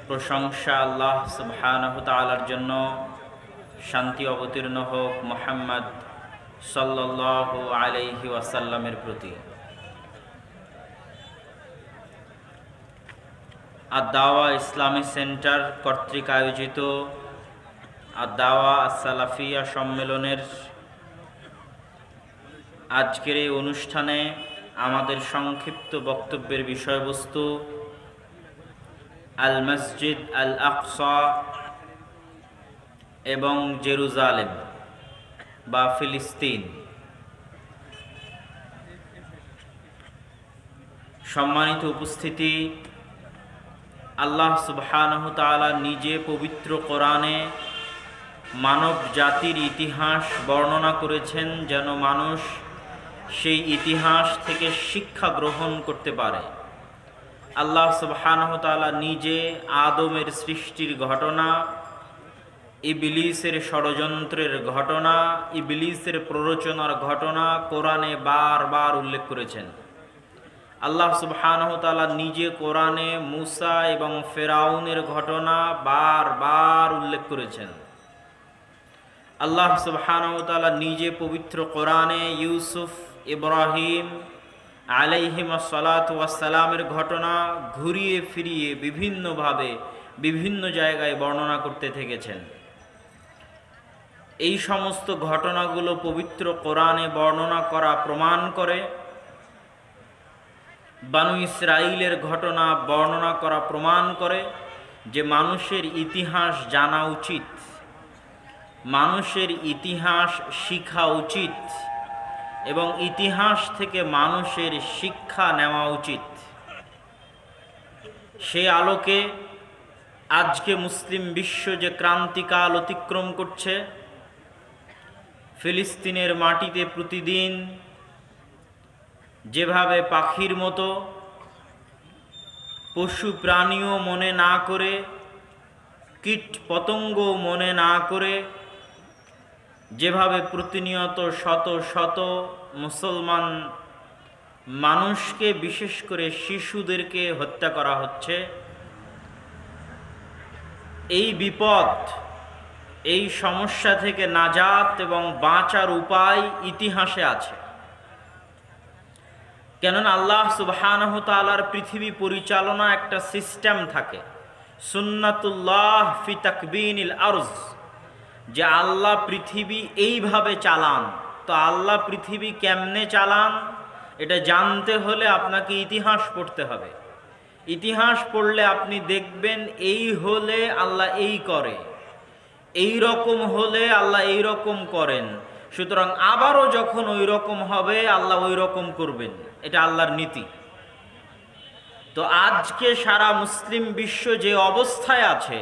প্রশংসা আল্লাহ সুবহানাহু তাআলার জন্য। শান্তি অবতীর্ণ হোক মুহাম্মদ সাল্লাল্লাহু আলাইহি ওয়াসাল্লামের প্রতি। আদ-দাওয়া ইসলামী সেন্টার কর্তৃক আয়োজিত আদ-দাওয়া আস-সালাফিয়া সম্মেলনের আজকের এই অনুষ্ঠানে আমাদের সংক্ষিপ্ত বক্তব্যের বিষয়বস্তু আল মসজিদ আল আকসা এবং জেরুজালেম বা ফিলিস্তিন। সম্মানিত উপস্থিতি, আল্লাহ সুবহানাহু তাআলা নিজে পবিত্র কোরআনে মানব জাতির ইতিহাস বর্ণনা করেছেন যেন মানুষ সেই ইতিহাস থেকে শিক্ষা গ্রহণ করতে পারে। আল্লাহ সুবহানাহু তাআলা নিজে আদমের সৃষ্টির ঘটনা, ইবলিসের ষড়যন্ত্রের ঘটনা, ইবলিসের প্ররোচনার ঘটনা কোরআনে বারবার উল্লেখ করেছেন। আল্লাহ সুবহানাহু তাআলা নিজে কোরআনে মুসা এবং ফেরাউনের ঘটনা বারবার উল্লেখ করেছেন। আল্লাহ সুবহানাহু তাআলা নিজে পবিত্র কোরআনে ইউসুফ, ইব্রাহিম আলাইহিমুস সালাতু ওয়াস সালামের ঘটনা ঘুরিয়ে ফিরিয়ে বিভিন্নভাবে বিভিন্ন জায়গায় বর্ণনা করতে থেকেছেন। এই সমস্ত ঘটনাগুলো পবিত্র কোরআনে বর্ণনা করা প্রমাণ করে, বানু ইসরাইলের ঘটনা বর্ণনা করা প্রমাণ করে যে মানুষের ইতিহাস জানা উচিত, মানুষের ইতিহাস শিখা উচিত এবং ইতিহাস থেকে মানুষের শিক্ষা নেওয়া উচিত। সেই আলোকে আজকে মুসলিম বিশ্ব যে ক্রান্তিকাল অতিক্রম করছে, ফিলিস্তিনের মাটিতে প্রতিদিন যেভাবে পাখির মতো পশু প্রাণীও মনে না করে, কীট পতঙ্গ মনে না করে, যেভাবে প্রতিনিয়ত শত শত মুসলমান মানুষকে বিশেষ করে শিশুদেরকে হত্যা করা হচ্ছে, এই বিপদ, এই সমস্যা থেকে নাজাত এবং বাঁচার উপায় ইতিহাসে আছে। কেননা আল্লাহ সুবহানাহু তাআলার পৃথিবী পরিচালনা একটা সিস্টেম থাকে, সুন্নাতুল্লাহ ফি তাকবিনিল আরজ, যে আল্লাহ পৃথিবী এইভাবে চালান। তো আল্লাহ পৃথিবী কেমনে চালান এটা জানতে হলে আপনাকে ইতিহাস পড়তে হবে। ইতিহাস পড়লে আপনি দেখবেন এই হলে আল্লাহ এই করে, এই রকম হলে আল্লাহ এই রকম করেন, সুতরাং আবারও যখন ওই রকম হবে আল্লাহ ওই রকম করবেন, এটা আল্লাহর নীতি। তো আজকে সারা মুসলিম বিশ্ব যে অবস্থায় আছে,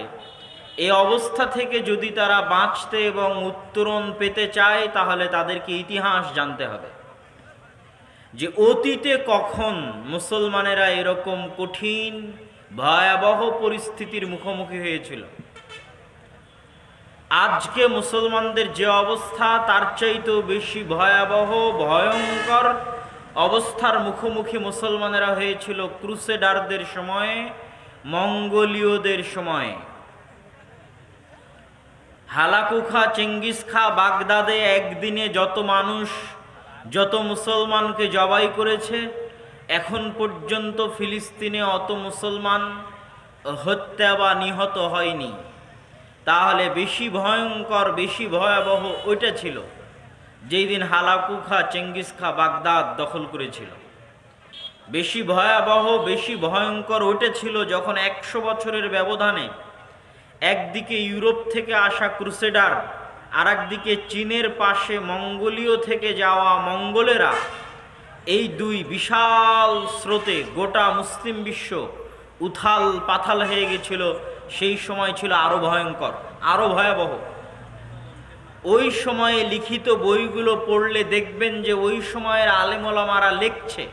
এই অবস্থা থেকে যদি তারা বাঁচতে এবং উত্তরণ পেতে চায় তাহলে তাদেরকে ইতিহাস জানতে হবে যে অতীতে কখন মুসলমানেরা এরকম কঠিন ভয়াবহ পরিস্থিতির মুখোমুখি হয়েছিল। আজকে মুসলমানদের যে অবস্থা তার চাইতেও বেশি ভয়াবহ ভয়ঙ্কর অবস্থার মুখোমুখি মুসলমানেরা হয়েছিল ক্রুসেডারদের সময়ে, মঙ্গোলীয়দের সময়ে। হালাকু খা, চেঙ্গিস খা বাগদাদে একদিনে যত মানুষ, যত মুসলমানকে জবাই করেছে, এখন পর্যন্ত ফিলিস্তিনে অত মুসলমান হত্যা বা নিহত হয়নি। তাহলে বেশি ভয়ঙ্কর, বেশি ভয়াবহ ওইটা ছিল যেই দিন হালাকু খা, চেঙ্গিস খা বাগদাদ দখল করেছিল। বেশি ভয়াবহ, বেশি ভয়ঙ্কর ওইটা ছিল যখন 100 বছরের ব্যবধানে একদিকে ইউরোপ থেকে আসা ক্রুসেডার, আর একদিকে চীনের পাশে মঙ্গোলীয় থেকে যাওয়া মঙ্গলেরা, এই দুই বিশাল স্রোতে গোটা মুসলিম বিশ্ব উথাল পাথাল হয়ে গেছিল। সেই সময় ছিল আরো ভয়ঙ্কর, আরো ভয়াবহ। ওই সময়ে লিখিত বইগুলো পড়লে দেখবেন যে ওই সময়ের আলেম ওলামারা লিখছে,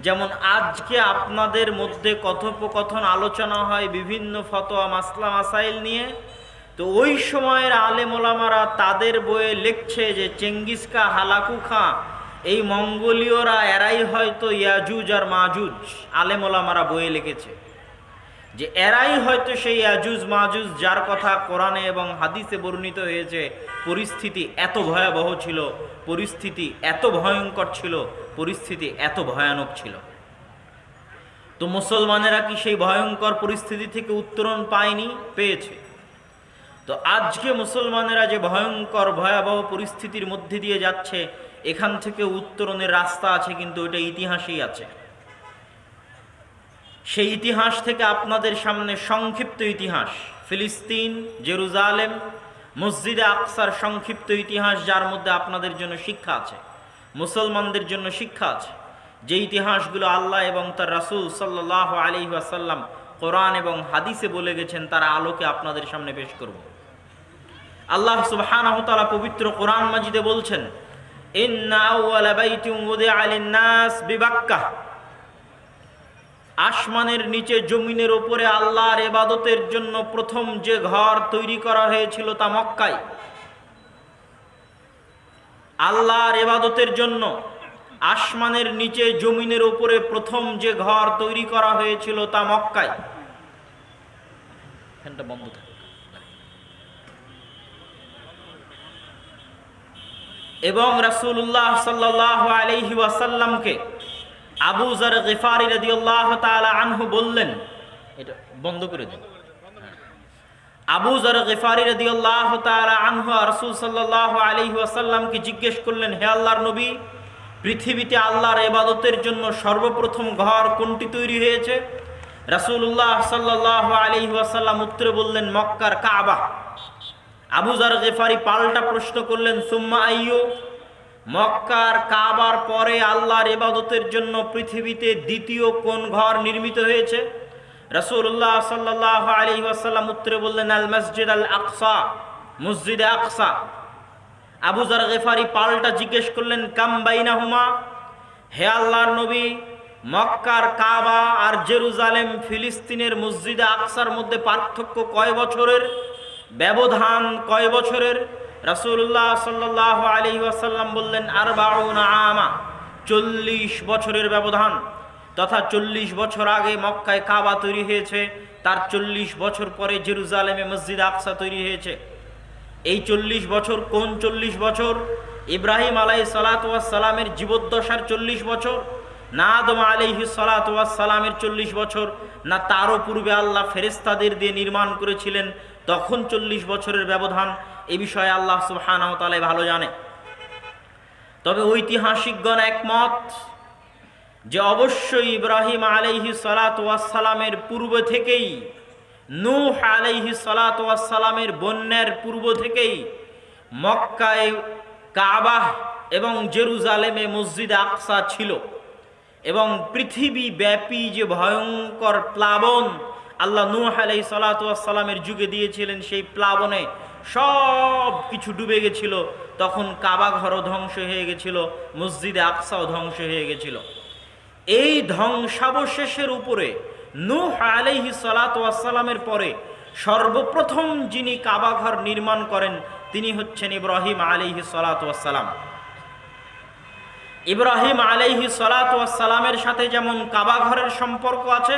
যেমন আজকে আপনাদের মধ্যে কথোপকথন আলোচনা হয় বিভিন্ন ফতোয়া মাসলা মাসাইল নিয়ে, তো ওই সময়ের আলেম ওলামারা তাদের বইয়ে লিখছে যে চেঙ্গিস খা, হালাকু খা, এই মঙ্গোলীয়রা এরাই হয়তো ইয়াজুজ আর মাজুজ। আলেম ওলামারা বইয়ে লিখেছে। যে এরাই হয়তো সেই ইয়াজুজ মাজুজ যার কথা কোরআনে এবং হাদিসে বর্ণিত হয়েছে। পরিস্থিতি এত ভয়াবহ ছিল, পরিস্থিতি এত ভয়ঙ্কর ছিল, পরিস্থিতি এত ভয়ানক ছিল। তো মুসলমানেরা কি সেই ভয়ঙ্কর পরিস্থিতি থেকে উত্তরণ পায়নি? পেয়েছে। তো আজকে মুসলমানেরা যে ভয়ঙ্কর ভয়াবহ পরিস্থিতির মধ্যে দিয়ে যাচ্ছে, এখান থেকে উত্তরণের রাস্তা আছে, কিন্তু ওইটা ইতিহাসেই আছে। সেই ইতিহাস থেকে আপনাদের সামনে সংক্ষিপ্ত ইতিহাস, ফিলিস্তিন, জেরুজালেম, মসজিদে আকসার সংক্ষিপ্ত ইতিহাস, যার মধ্যে আপনাদের জন্য শিক্ষা আছে, মুসলমানদের জন্য শিক্ষা আছে। যে ইতিহাসগুলো আল্লাহ এবং তার রাসূল সাল্লাল্লাহু আলাইহি ওয়াসাল্লাম কোরআন এবং হাদিসে বলে গেছেন, তার আলোকে আপনাদের সামনে পেশ করব। আল্লাহ সুবহানাহু ওয়া তাআলা পবিত্র কোরআন মাজিদে বলছেন, ইন্না আউওয়ালা বাইতিন উযিআ লিন-নাস বিবাক্কাহ, আসমানের নিচে জমিনের উপরে আল্লাহর ইবাদতের জন্য প্রথম যে ঘর তৈরি করা হয়েছিল তা মক্কায়। আল্লাহর ইবাদতের জন্য আসমানের নিচে জমিনের উপরে প্রথম যে ঘর তৈরি করা হয়েছিল তা মক্কায়। ফ্যানটা বন্ধ থাকে। এবং রাসূলুল্লাহ সাল্লাল্লাহু আলাইহি ওয়াসাল্লামকে আবু যর গিফারি রাদিয়াল্লাহু তাআলা আনহু বললেন, এটা বন্ধ করে দিন। আবু যর গিফারি রাদিয়াল্লাহু তাআলা আনহু রাসূল সাল্লাল্লাহু আলাইহি ওয়াসাল্লামকে জিজ্ঞেস করলেন, হে আল্লাহর নবী, পৃথিবীতে আল্লাহর ইবাদতের জন্য সর্বপ্রথম ঘর কোনটি তৈরি হয়েছে? রাসূলুল্লাহ সাল্লাল্লাহু আলাইহি ওয়াসাল্লাম উত্তরে বললেন, মক্কার কাবা। আবু যর গিফারি পাল্টা প্রশ্ন করলেন, সুম্মা আইয়ু, মক্কার কাবার পরে আল্লাহর ইবাদতের জন্য পৃথিবীতে দ্বিতীয় কোন ঘর নির্মিত হয়েছে? রাসূলুল্লাহ সাল্লাল্লাহু আলাইহি ওয়াসাল্লাম উত্তরে বললেন, আল মসজিদ আল আকসা, মসজিদে আকসা। আবু যর গিফারি পাল্টা জিজ্ঞেস করলেন, কাম বাইনাহুমা, হে আল্লাহর নবী, মক্কার কাবা আর জেরুজালেম ফিলিস্তিনের মসজিদে আকসার মধ্যে পার্থক্য কয় বছরের, ব্যবধান কয় বছরের? রাসূলুল্লাহ সাল্লাল্লাহু আলাইহি ওয়াসাল্লাম বললেন, 40 আমা, 40 বছরের ব্যবধান। তথা 40 বছর আগে মক্কায় কাবা তৈরি হয়েছে, তার 40 বছর পরে জেরুজালেমে মসজিদ আকসা তৈরি হয়েছে। এই 40 বছর কোন 40 বছর? ইব্রাহিম আলাইহিস সালাতু ওয়াস সালামের জীবদ্দশার 40 বছর, না আদম আলাইহিস সালাতু ওয়াস সালামের 40 বছর, না তারও পূর্বে আল্লাহ ফেরেশতাদের দিয়ে নির্মাণ করেছিলেন তখন 40 বছরের ব্যবধান। এ বিষয়ে আল্লাহ সুবহানাহু ওয়া তাআলা ভালো জানে। তবে ঐতিহাসিকগণ একমত যে অবশ্যই ইব্রাহিম আলাইহিস সালাতু ওয়াস সালামের পূর্ব থেকেই, নূহ আলাইহিস সালাতু ওয়াস সালামের বন্যার পূর্ব থেকেই মক্কায় কাবা এবং জেরুজালেমে মসজিদ আকসা ছিল। এবং পৃথিবী ব্যাপী যে ভয়ঙ্কর প্লাবন আল্লাহ নূহ আলাইহিস সালাতু ওয়াস সালামের যুগে দিয়েছিলেন, সেই প্লাবনে সব কিছু ডুবে গেছিল। তখন কাবা ঘরও ধ্বংস হয়ে গেছিল, মসজিদে আকসাও ধ্বংস হয়ে গেছিল। এই ধ্বংসাবশেষের উপরে নূহ আলাইহিস সালাতু ওয়াস সালামের পরে সর্বপ্রথম যিনি কাবা ঘর নির্মাণ করেন তিনি হচ্ছেন ইব্রাহিম আলাইহিস সালাতু ওয়াস সালাম। ইব্রাহিম আলাইহিস সালাতু ওয়াস সালামের সাথে যেমন কাবা ঘরের সম্পর্ক আছে,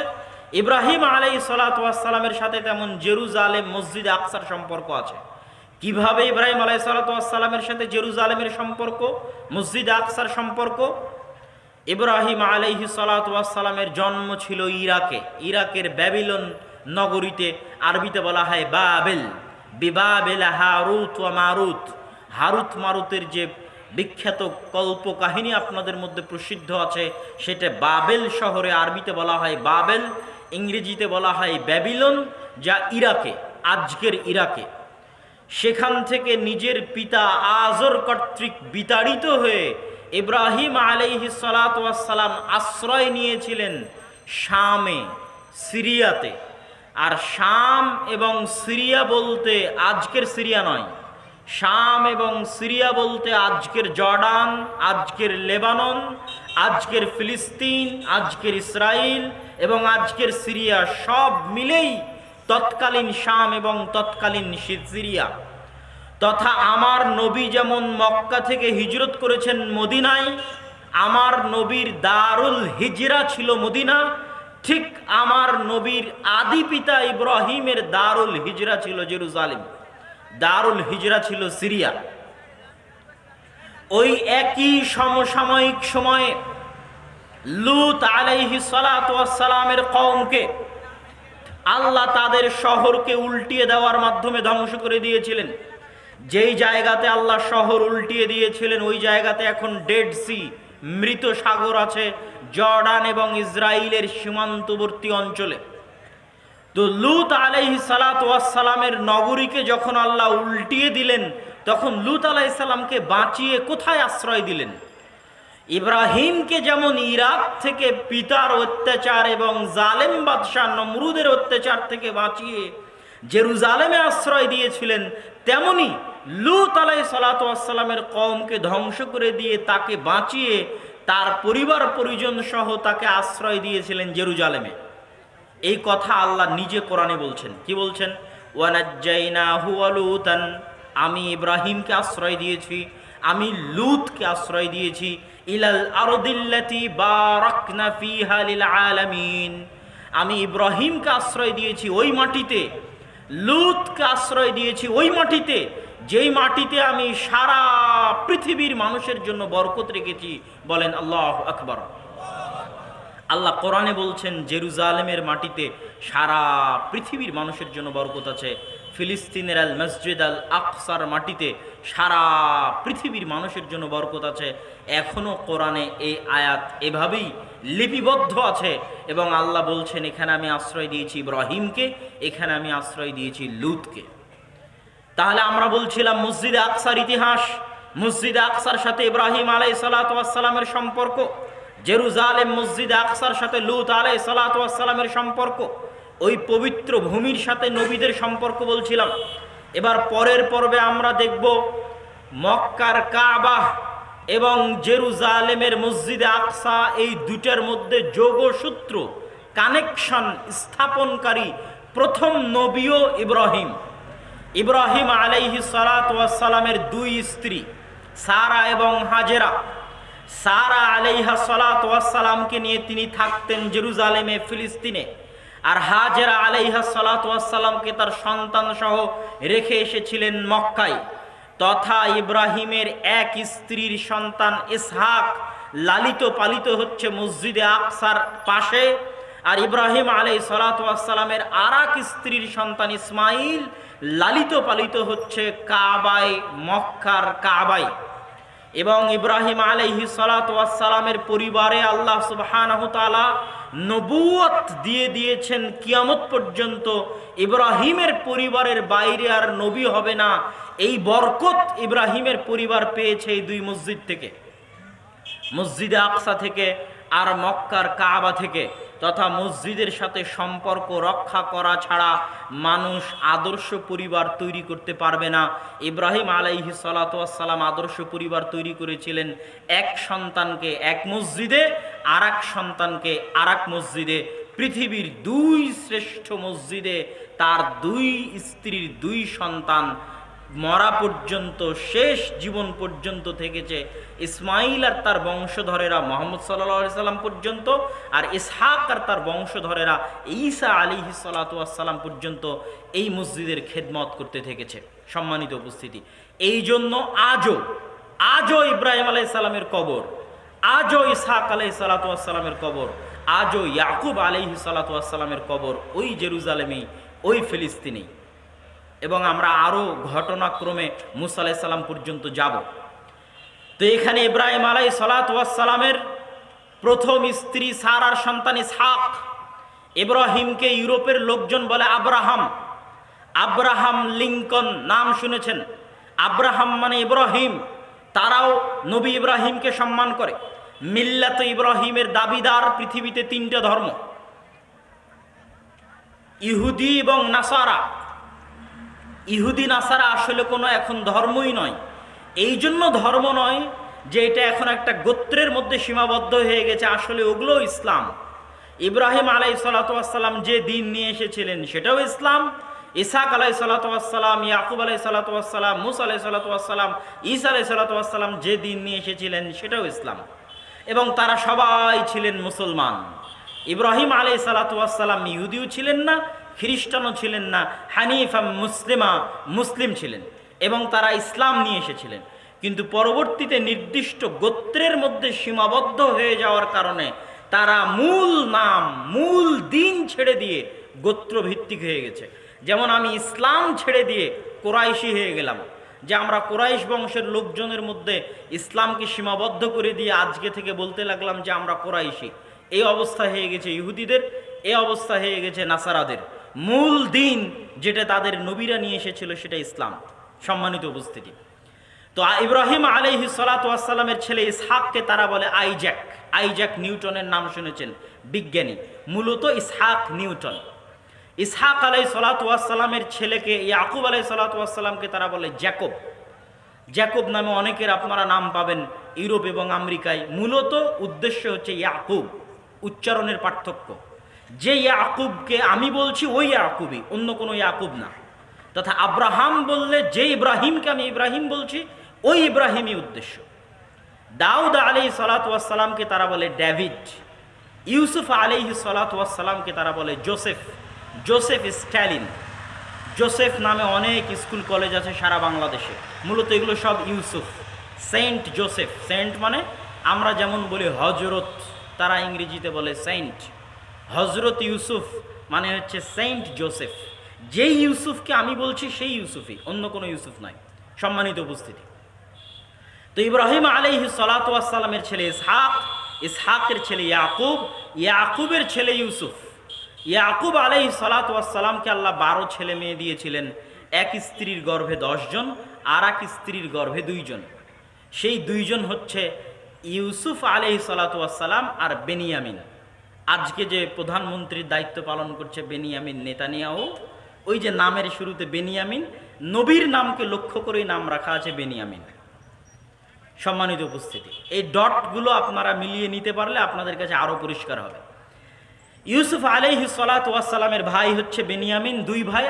ইব্রাহিম আলাইহিস সালাতু ওয়াস সালামের সাথে তেমন জেরুজালেম মসজিদ আকসার সম্পর্ক আছে। কিভাবে ইব্রাহিম আলাইহিস সালাতু ওয়াস সালামের সাথে জেরুজালেমের সম্পর্ক, মসজিদ আকসার সম্পর্ক? ইব্রাহিম আলাইহিস সালাতু ওয়াস সালামের জন্ম ছিল ইরাকে, ইরাকের ব্যাবিলন নগরীতে। আরবিতে বলা হয় বাবেল, বিবাবেল হারুত ওয়া মারুত। হারুত মারুতের যে বিখ্যাত কল্প কাহিনী আপনাদের মধ্যে প্রসিদ্ধ আছে, সেটা বাবেল শহরে, আরবিতে বলা হয় বাবেল, ইংরেজিতে বলা হয় ব্যাবিলন, যা ইরাকে, আজকের ইরাকে। সেখান থেকে নিজের পিতা আজর কর্তৃক বিতাড়িত হয়ে ইব্রাহিম আলাইহিস সালাতু ওয়াস সালাম আশ্রয় নিয়েছিলেন শামে, সিরিয়াতে। আর শাম এবং সিরিয়া বলতে আজকের সিরিয়া নয়, শাম এবং সিরিয়া বলতে আজকের জর্ডান, আজকের লেবানন, আজকের ফিলিস্তিন, আজকের ইসরায়েল এবং আজকের সিরিয়া সব মিলেই তৎকালীন শাম এবং তৎকালীন সিরিয়া। তথা আমার নবী যেমন মক্কা থেকে হিজরত করেছেন মদিনায়, আমার নবীর দারুল হিজরা ছিল মদিনা, ঠিক আমার নবীর আদি পিতা ইব্রাহিমের দারুল হিজরা ছিল জেরুজালেম, দারুল হিজরা ছিল সিরিয়া। ওই একই সমসাময়িক সময়ে লূত আলাইহিস সালাতু ওয়াস সালামের কওমকে আল্লাহ তাদের শহরকে উল্টিয়ে দেওয়ার মাধ্যমে ধ্বংস করে দিয়েছিলেন। যেই জায়গাতে আল্লাহ শহর উল্টিয়ে দিয়েছিলেন ওই জায়গাতে এখন ডেড সি, মৃত সাগর আছে জর্ডান এবং ইসরায়েলের সীমান্তবর্তী অঞ্চলে। তো লূত আলাইহিস সালাতু ওয়াস সালামের নগরীকে যখন আল্লাহ উল্টিয়ে দিলেন তখন লূত আলাইহিস সালামকে বাঁচিয়ে কোথায় আশ্রয় দিলেন? ইব্রাহিমকে যেমন ইরাক থেকে পিতার অত্যাচার এবং জালেম বাদশাহ নমরুদের অত্যাচার থেকে বাঁচিয়ে জেরুজালেমে আশ্রয় দিয়েছিলেন, তেমনি লূত আলাইহিস সালাতু ওয়াস সালামের কওমকে ধ্বংস করে দিয়ে তাকে বাঁচিয়ে তার পরিবার পরিজন সহ তাকে আশ্রয় দিয়েছিলেন জেরুজালেমে। এই কথা আল্লাহ নিজে কোরআনে বলছেন। কি বলছেন? ওয়ানাজ্জাইনাহু ওয়া লূতান, আমি ইব্রাহিমকে আশ্রয় দিয়েছি, আমি লূতকে আশ্রয় দিয়েছি, ইলাল আরদিল্লাতি বারাকনা ফিহা লিল আলামিন, আমি ইব্রাহিমকে আশ্রয় দিয়েছি ওই মাটিতে, লূতকে আশ্রয় দিয়েছি ওই মাটিতে, যেই মাটিতে আমি সারা পৃথিবীর মানুষের জন্য বরকত রেখেছি। বলেন আল্লাহু আকবার। আল্লাহ কোরআনে বলছেন জেরুজালেমের মাটিতে সারা পৃথিবীর মানুষের জন্য বরকত আছে। ফিলিস্তিনের আল মসজিদ আল আকসার মাটিতে সারা পৃথিবীর মানুষের জন্য বরকত আছে। এখনও কোরআনে এই আয়াত এভাবেই লিপিবদ্ধ আছে এবং আল্লাহ বলছেন এখানে আমি আশ্রয় দিয়েছি ইব্রাহিমকে, এখানে আমি আশ্রয় দিয়েছি লূতকে। তাহলে আমরা বলছিলাম মসজিদে আকসার ইতিহাস, মসজিদে আকসার সাথে ইব্রাহিম আলাইহিস সালাতু ওয়াস সালামের সম্পর্ক, জেরুজালেম মসজিদে আকসার সাথে লূত আলাইহিস সালাতু ওয়াস সালামের সম্পর্ক, ওই পবিত্র ভূমির সাথে নবীদের সম্পর্ক বলছিলাম। এবার পরের পর্বে আমরা দেখব মক্কার কাবা এবং জেরুজালেমের মসজিদে আকসা, এই দুটার মধ্যে যোগসূত্র কানেকশন স্থাপনকারী প্রথম নবীও ইব্রাহিম। ইব্রাহিম আলাইহিস সালাতু ওয়াস সালামের দুই স্ত্রী সারা এবং হাজেরা। সারা আলাইহা সালাতু ওয়াস সালামকে নিয়ে তিনি থাকতেন জেরুজালেমে ফিলিস্তিনে, আর হাজেরা আলাইহা সালাতু ওয়াস সালামকে তার সন্তান সহ রেখে এসেছিলেন মক্কায়। তথা ইব্রাহিমের এক স্ত্রীর সন্তান ইসহাক লালিত পালিত হচ্ছে মসজিদে আকসার পাশে, আর ইব্রাহিম আলাইহিস সালাতু ওয়াস সালামের আরেক স্ত্রীর সন্তান ইসমাইল লালিত পালিত হচ্ছে কাবায়, মক্কার কাবায়। এবং ইব্রাহিম আলাইহিস সালাতু ওয়াস সালামের পরিবারে আল্লাহ সুবহানাহু তাআলা নবুয়ত দিয়ে দিয়েছেন কিয়ামত পর্যন্ত ইব্রাহিমের পরিবারের বাইরে আর নবী হবে না। এই বরকত ইব্রাহিমের পরিবার পেয়েছে এই দুই মসজিদ থেকে, মসজিদে আকসা থেকে আর মক্কার কাবা থেকে। তথা মসজিদের সাথে সম্পর্ক রক্ষা করা ছাড়া মানুষ আদর্শ পরিবার তৈরি করতে পারবে না। ইব্রাহিম আলাইহিস সালাতু ওয়াস সালাম আদর্শ পরিবার তৈরি করেছিলেন, এক সন্তানকে এক মসজিদে, আর এক সন্তানকে আর এক মসজিদে। পৃথিবীর দুই শ্রেষ্ঠ মসজিদে তার দুই স্ত্রীর দুই সন্তান মরা পর্যন্ত, শেষ জীবন পর্যন্ত থেকেছে। ইসমাইল আর তার বংশধরেরা মুহাম্মদ সাল্লাল্লাহু আলাইহি সাল্লাম পর্যন্ত, আর ইসহাক আর তার বংশধরেরা ঈসা আলাইহিস সালাতু ওয়াস সালাম পর্যন্ত এই মসজিদের খেদমত করতে থেকেছে। সম্মানিত উপস্থিতি, এই জন্য আজও ইব্রাহিম আলাইহিস সালামের কবর, আজও ইসহাক আলাইহিস সালাতু ওয়াস সালামের কবর, আজও ইয়াকুব আলাইহিস সালাতু ওয়াস সালামের কবর ওই জেরুজালেমেই, ওই ফিলিস্তিনেই। এবং আমরা আরও ঘটনাক্রমে মুসা আলাইহিস সালাম পর্যন্ত যাব। তো এখানে ইব্রাহিম আলাইহিস সালাতু ওয়াস সালামের প্রথম স্ত্রী সারার সন্তান ইসহাক। ইব্রাহিমকে ইউরোপের লোকজন বলে আব্রাহাম, আব্রাহাম লিঙ্কন নাম শুনেছেন। আব্রাহাম মানে ইব্রাহিম, তারাও নবী ইব্রাহিমকে সম্মান করে। মিল্লাত ইব্রাহিমের দাবিদার পৃথিবীতে তিনটা ধর্ম, ইহুদি এবং নাসারা। ইহুদি নাসারা আসলে কোনো এখন ধর্মই নয়। এই জন্য ধর্ম নয় যে এটা এখন একটা গোত্রের মধ্যে সীমাবদ্ধ হয়ে গেছে, আসলে ওগুলো ইসলাম। ইব্রাহিম আলাইহিস সালাতু ওয়াস সালাম যে দিন নিয়ে এসেছিলেন সেটাও ইসলাম। ইসহাক আলাইহিস সালাতু ওয়াস সালাম, ইয়াকুব আলাইহিস সালাতু ওয়াস সালাম, মুসা আলাইহিস সালাতু ওয়াস সালাম, ঈসা আলাইহিস সালাতু ওয়াস সালাম যে দিন নিয়ে এসেছিলেন সেটাও ইসলাম। এবং তারা সবাই ছিলেন মুসলমান। ইব্রাহিম আলাইহিসসালাম ইহুদিও ছিলেন না, খ্রিস্টানও ছিলেন না, হানিফা মুসলিম ছিলেন এবং তারা ইসলাম নিয়ে এসেছিলেন। কিন্তু পরবর্তীতে নির্দিষ্ট গোত্রের মধ্যে সীমাবদ্ধ হয়ে যাওয়ার কারণে তারা মূল নাম, মূল দিন ছেড়ে দিয়ে গোত্রভিত্তিক হয়ে গেছে। যেমন আমি ইসলাম ছেড়ে দিয়ে কোরাইশি হয়ে গেলাম, যে আমরা কোরাইশ বংশের লোকজনের মধ্যে ইসলামকে সীমাবদ্ধ করে দিয়ে আজকে থেকে বলতে লাগলাম যে আমরা কোরাইশি। এই অবস্থা হয়ে গেছে ইহুদিদের, এই অবস্থা হয়ে গেছে নাসারাদের। মূল দিন যেটা তাদের নবীরা নিয়ে এসেছিল সেটা ইসলাম। সম্মানিত উপস্থিতি, তো ইব্রাহিম আলাইহিসসালামের ছেলে ইসহাককে তারা বলে আইজ্যাক। আইজ্যাক নিউটনের নাম শুনেছেন, বিজ্ঞানী, মূলত ইসহাক নিউটন। ইসহাক আলাইহিসসালামের ছেলেকে ইয়াকুব আলাইহিসসালামকে তারা বলে জ্যাকব। জ্যাকব নামে অনেকের আপনারা নাম পাবেন ইউরোপ এবং আমেরিকায়। মূলত উদ্দেশ্য হচ্ছে ইয়াকুব, উচ্চারণের পার্থক্য। যে ইয়াকুবকে আমি বলছি ওই ইয়াকুবই, অন্য কোনো ইয়াকুব না। তথা আব্রাহাম বললে যে ইব্রাহিমকে আমি ইব্রাহিম বলছি ওই ইব্রাহিমই উদ্দেশ্য। দাউদ আলাইহিসসালামকে তারা বলে ডেভিড। ইউসুফ আলাইহিসসালামকে তারা বলে জোসেফ, জোসেফ স্ট্যালিন। জোসেফ নামে অনেক স্কুল কলেজ আছে সারা বাংলাদেশে, মূলত এগুলো সব ইউসুফ। সেন্ট জোসেফ, সেন্ট মানে আমরা যেমন বলি হজরত, তারা ইংরেজিতে বলে সেন্ট। হজরত ইউসুফ মানে হচ্ছে সেন্ট জোসেফ। যেই ইউসুফকে আমি বলছি সেই ইউসুফই, অন্য কোনো ইউসুফ নয়। সম্মানিত উপস্থিতি, তো ইব্রাহিম আলাইহিসসালামের ছেলে ইসহাক, ইসহাকের ছেলে ইয়াকুব, ইয়াকুবের ছেলে ইউসুফ। ইয়াকুব আলাইহিসসালামকে আল্লাহ 12 ছেলে মেয়ে দিয়েছিলেন। এক স্ত্রীর গর্ভে 10 জন, আর এক স্ত্রীর গর্ভে 2 জন। সেই 2 জন হচ্ছে ইউসুফ আলাইহিসসালাম আর বেনিয়ামিন। আজকে যে প্রধানমন্ত্রীর দায়িত্ব পালন করছে বেনিয়ামিন নেতানিয়াহু, ওই যে নামের শুরুতে বেনিয়ামিন, নবীর নামকে লক্ষ্য করেই নাম রাখা আছে বেনিয়ামিন। সম্মানিত উপস্থিতি, এই ডটগুলো আপনারা মিলিয়ে নিতে পারলে আপনাদের কাছে আরো পরিষ্কার হবে। ইউসুফ আলাইহিসসালামের ভাই হচ্ছে বেনিয়ামিন, 2 ভাই,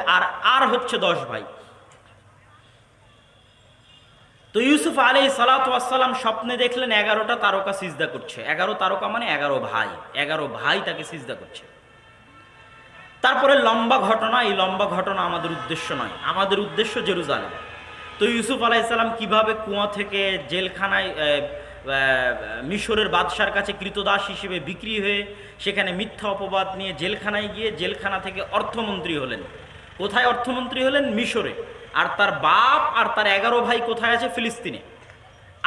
আর হচ্ছে 10 ভাই। তো ইউসুফ আলাইহিসসালাম স্বপ্নে দেখলেন 11টা তারকা সিজদা করছে। 11 তারকা মানে 11 ভাই, 11 ভাই তাকে সিজদা করছে। তারপরে লম্বা ঘটনা, এই লম্বা ঘটনা আমাদের উদ্দেশ্য নয়, আমাদের উদ্দেশ্য জেরুজালেম। তো ইউসুফ আলাইহিসসালাম কিভাবে কুয়া থেকে জেলখানায় মিশরের বাদশার কাছে কৃতদাস হিসেবে বিক্রি হয়ে সেখানে মিথ্যা অপবাদ নিয়ে জেলখানায় গিয়ে জেলখানা থেকে অর্থমন্ত্রী হলেন। কোথায় অর্থমন্ত্রী হলেন? মিশরে। আর তার বাপ আর তার 11 ভাই কোথায় আছে? ফিলিস্তিনে।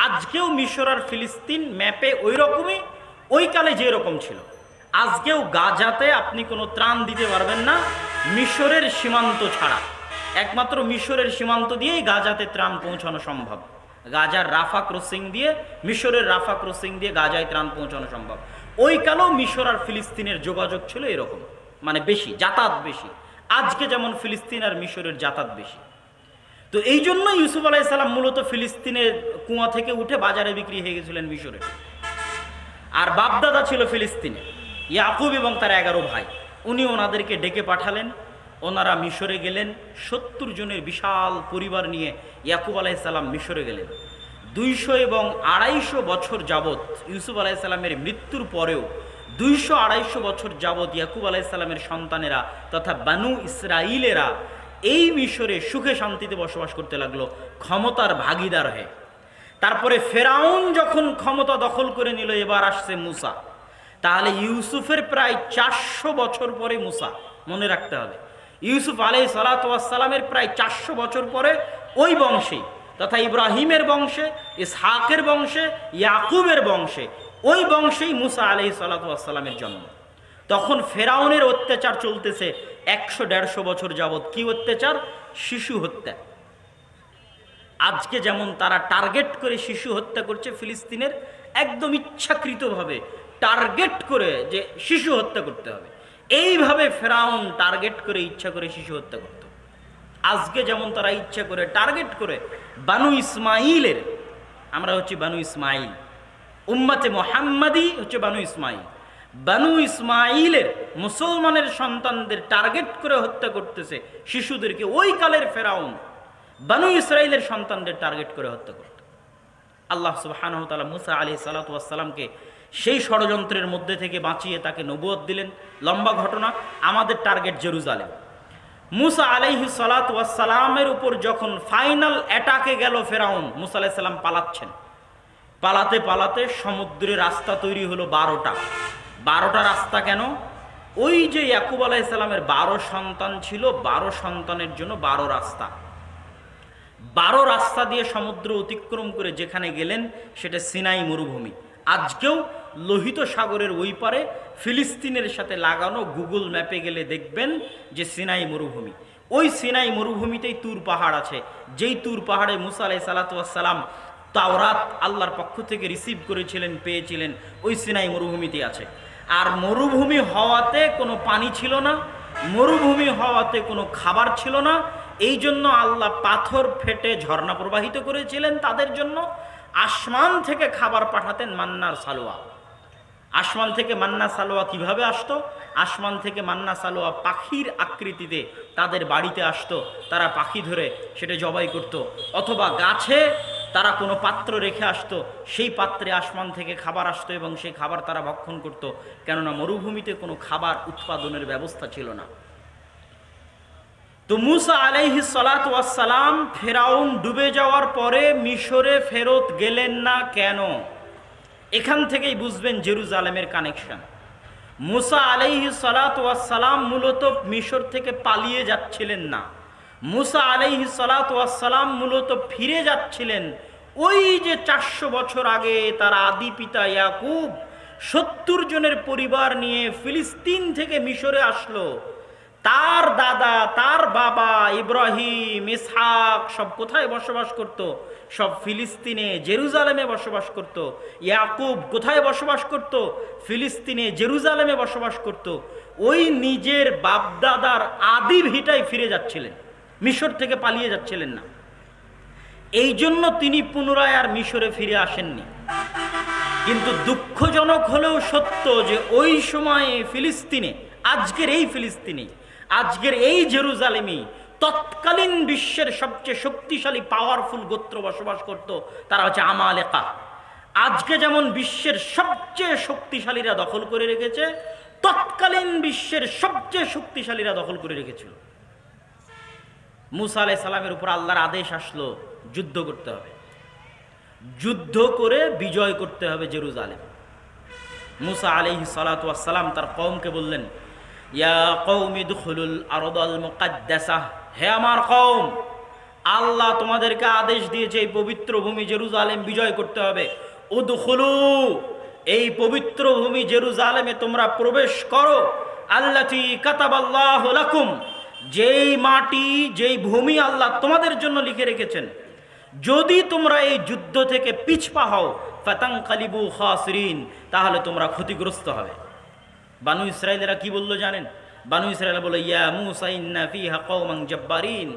আজকেও মিশর আর ফিলিস্তিন ম্যাপে ওই রকমই, ওই কালে যে রকম ছিল। আজকেও গাজাতে আপনি কোনো ত্রাণ দিতে পারবেন না মিশরের সীমান্ত ছাড়া। একমাত্র মিশরের সীমান্ত দিয়েই গাজাতে ত্রাণ পৌঁছানো সম্ভব। গাজার রাফা ক্রসিং দিয়ে, মিশরের রাফা ক্রসিং দিয়ে গাজায় ত্রাণ পৌঁছানো সম্ভব। ওই কালেও মিশর আর ফিলিস্তিনের যোগাযোগ ছিল এরকম, মানে বেশি, যাতায়াত বেশি। আজকে যেমন ফিলিস্তিন আর মিশরের যাতায়াত বেশি। তো এই জন্য ইউসুফ আলাইহিসসালাম মূলত ফিলিস্তিনের কুয়া থেকে উঠে বাজারে বিক্রি হয়ে গেছিলেন মিশরে। আর বাপদাদা ছিল ফিলিস্তিনে, ইয়াকুব এবং তার 11 ভাই। উনি ওনাদেরকে ডেকে পাঠালেন, ওনারা মিশরে গেলেন। 70 জনের বিশাল পরিবার নিয়ে ইয়াকুব আলাইহিসসালাম মিশরে গেলেন। 200 এবং 250 বছর যাবৎ, ইউসুফ আলাইহিসসালামের মৃত্যুর পরেও 200-250 বছর যাবৎ ইয়াকুব আলাইহিসসালামের সন্তানেরা তথা বানু ইসরাইলেরা এই মিশরে সুখে শান্তিতে বসবাস করতে লাগলো, ক্ষমতার ভাগিদার হয়ে। তারপরে ফেরাউন যখন ক্ষমতা দখল করে নিল, এবার আসছে মুসা। তাহলে ইউসুফের প্রায় 400 বছর পরে মুসা, মনে রাখতে হবে। ইউসুফ আলাইহিসসালামের প্রায় 400 বছর পরে ওই বংশে তথা ইব্রাহিমের বংশে, ইসহাকের বংশে, ইয়াকুবের বংশে, ওই বংশেই মুসা আলাইহিসসালামের জন্ম। তখন ফেরাউনের অত্যাচার চলতেছে 100-150 বছর যাবৎ। কি অত্যাচার? শিশু হত্যা। আজকে যেমন তারা টার্গেট করে শিশু হত্যা করছে ফিলিস্তিনের, একদম ইচ্ছাকৃতভাবে টার্গেট করে যে শিশু হত্যা করতে হবে, এইভাবে ফেরাউন টার্গেট করে ইচ্ছা করে শিশু হত্যা করত। আজকে যেমন তারা ইচ্ছা করে টার্গেট করে বানু ইসমাইলের, আমরা হচ্ছে বানু ইসমাইল, উম্মতে মুহাম্মাদি হচ্ছে বানু ইসমাইল, বানু ইসমাইলের মুসলমানের সন্তানদের টার্গেট করে হত্যা করতেছে শিশুদেরকে। ওই কালের ফেরাউন বানু ইসরাইলের সন্তানদের টার্গেট করে হত্যা করত। আল্লাহ সুবহানাহু ওয়া তাআলা মুসা আলাইহিস সালাতু ওয়াস সালামকে সেই ষড়যন্ত্রের মধ্যে থেকে বাঁচিয়ে তাকে নবুয়ত দিলেন। লম্বা ঘটনা, আমাদের টার্গেট জেরুজালেম। মুসা আলাইহিস সালাতু ওয়াস সালামের উপর যখন ফাইনাল অ্যাটাকে গেল ফেরাউন, মুসা আলাইহিস সালাম পালাচ্ছেন। পালাতে পালাতে সমুদ্রে রাস্তা তৈরি হলো 12টা। 12টা রাস্তা কেন? ওই যে ইয়াকুব আলাইহিস সালামের 12 সন্তান ছিল, 12 সন্তানের জন্য 12 রাস্তা। 12 রাস্তা দিয়ে সমুদ্র অতিক্রম করে যেখানে গেলেন সেটা সিনাই মরুভূমি। আজকেও লোহিত সাগরের ওই পারে ফিলিস্তিনের সাথে লাগানো গুগল ম্যাপে গেলে দেখবেন যে সিনাই মরুভূমি। ওই সিনাই মরুভূমিতেই তুর পাহাড় আছে, যেই তুর পাহাড়ে মুসা আলাইহিস সালাতু ওয়াস সালাম তাওরাত আল্লাহর পক্ষ থেকে রিসিভ করেছিলেন, পেয়েছিলেন, ওই সিনাই মরুভূমিতে আছে। আর মরুভূমি হওয়াতে কোনো পানি ছিল না, মরুভূমি হওয়াতে কোনো খাবার ছিল না। এই জন্য আল্লাহ পাথর ফেটে ঝর্ণা প্রবাহিত করেছিলেন তাদের জন্য। আসমান থেকে খাবার পাঠাতেন, মান্নার সালোয়া। আসমান থেকে মান্না সালোয়া কিভাবে আসতো? আসমান থেকে মান্না সালোয়া পাখির আকৃতিতে তাদের বাড়িতে আসতো। তারা পাখি ধরে সেটা জবাই করত, অথবা গাছে তারা কোনো পাত্র রেখে আসতো, সেই পাত্রে আসমান থেকে খাবার আসতো এবং সেই খাবার তারা ভক্ষণ করত, কেননা মরুভূমিতে কোনো খাবার উৎপাদনের ব্যবস্থা ছিল না। তো মুসা আলাইহিস সালাতু ওয়াস সালাম ফেরাউন ডুবে যাওয়ার পরে মিশরে ফেরত গেলেন না কেন? এখান থেকেই বুঝবেন জেরুজালেমের কানেকশন। মুসা আলাইহিস সালাতু ওয়াস সালাম মূলত মিশর থেকে পালিয়ে যাচ্ছিলেন না। মুসা আলাইহিস সালাতু ওয়াস সালাম মূলত ফিরে যাচ্ছিলেন ওই যে 400 বছর আগে তার আদি পিতা ইয়াকুব 70 জনের পরিবার নিয়ে ফিলিস্তিন থেকে মিশরে আসলো। তার দাদা, তার বাবা ইব্রাহিম, ইসহাক সব কোথায় বসবাস করত? সব ফিলিস্তিনে, জেরুজালেমে বসবাস করত। ইয়াকুব কোথায় বসবাস করত? ফিলিস্তিনে, জেরুজালেমে বসবাস করত। ওই নিজের বাপদাদার আদি ভিটায় ফিরে যাচ্ছিলেন, মিশর থেকে পালিয়ে যাচ্ছিলেন না। এই জন্য তিনি পুনরায় আর মিশরে ফিরে আসেননি। কিন্তু দুঃখজনক হলেও সত্য যে ওই সময়ে ফিলিস্তিনে, আজকের এই ফিলিস্তিনে, আজকের এই জেরুজালেমে তৎকালীন বিশ্বের সবচেয়ে শক্তিশালী পাওয়ারফুল গোত্র বসবাস করত, তারা হচ্ছে আমালেকা। আজকে যেমন বিশ্বের সবচেয়ে শক্তিশালীরা দখল করে রেখেছে, তৎকালীন বিশ্বের সবচেয়ে শক্তিশালীরা দখল করে রেখেছিল। মুসা আলাইহিস সালামের উপর আল্লাহর আদেশ আসলো, যুদ্ধ করতে হবে, যুদ্ধ করে বিজয় করতে হবে জেরুজালেম। মুসা আলাইহিস সালাতু ওয়াস সালাম তার কওমকে বললেন, ইয়া কওমি দুখুলুল আরদাল মুকাদ্দাসাহ, হে আমার কওম, আল্লাহ তোমাদেরকে আদেশ দিয়েছে এই পবিত্র ভূমি জেরুজালেম বিজয় করতে হবে। উদখুলু, এই পবিত্র ভূমি জেরুজালেমে তোমরা প্রবেশ করো। আল্লাতী কাতাবাল্লাহু লাকুম, যেই মাটি, যেই ভূমি আল্লাহ তোমাদের জন্য লিখে রেখেছেন। যদি তোমরা এই যুদ্ধ থেকে পিছপা হও, ফাতানকালিবু খাসিরিন, তাহলে তোমরা ক্ষতিগ্রস্ত হবে। বানু ইসরাইলেরা কি বললো জানেন? বানু ইসরাইল বলে, ইয়া মুসা ইন্না ফিহা কওমান জাব্বারিন,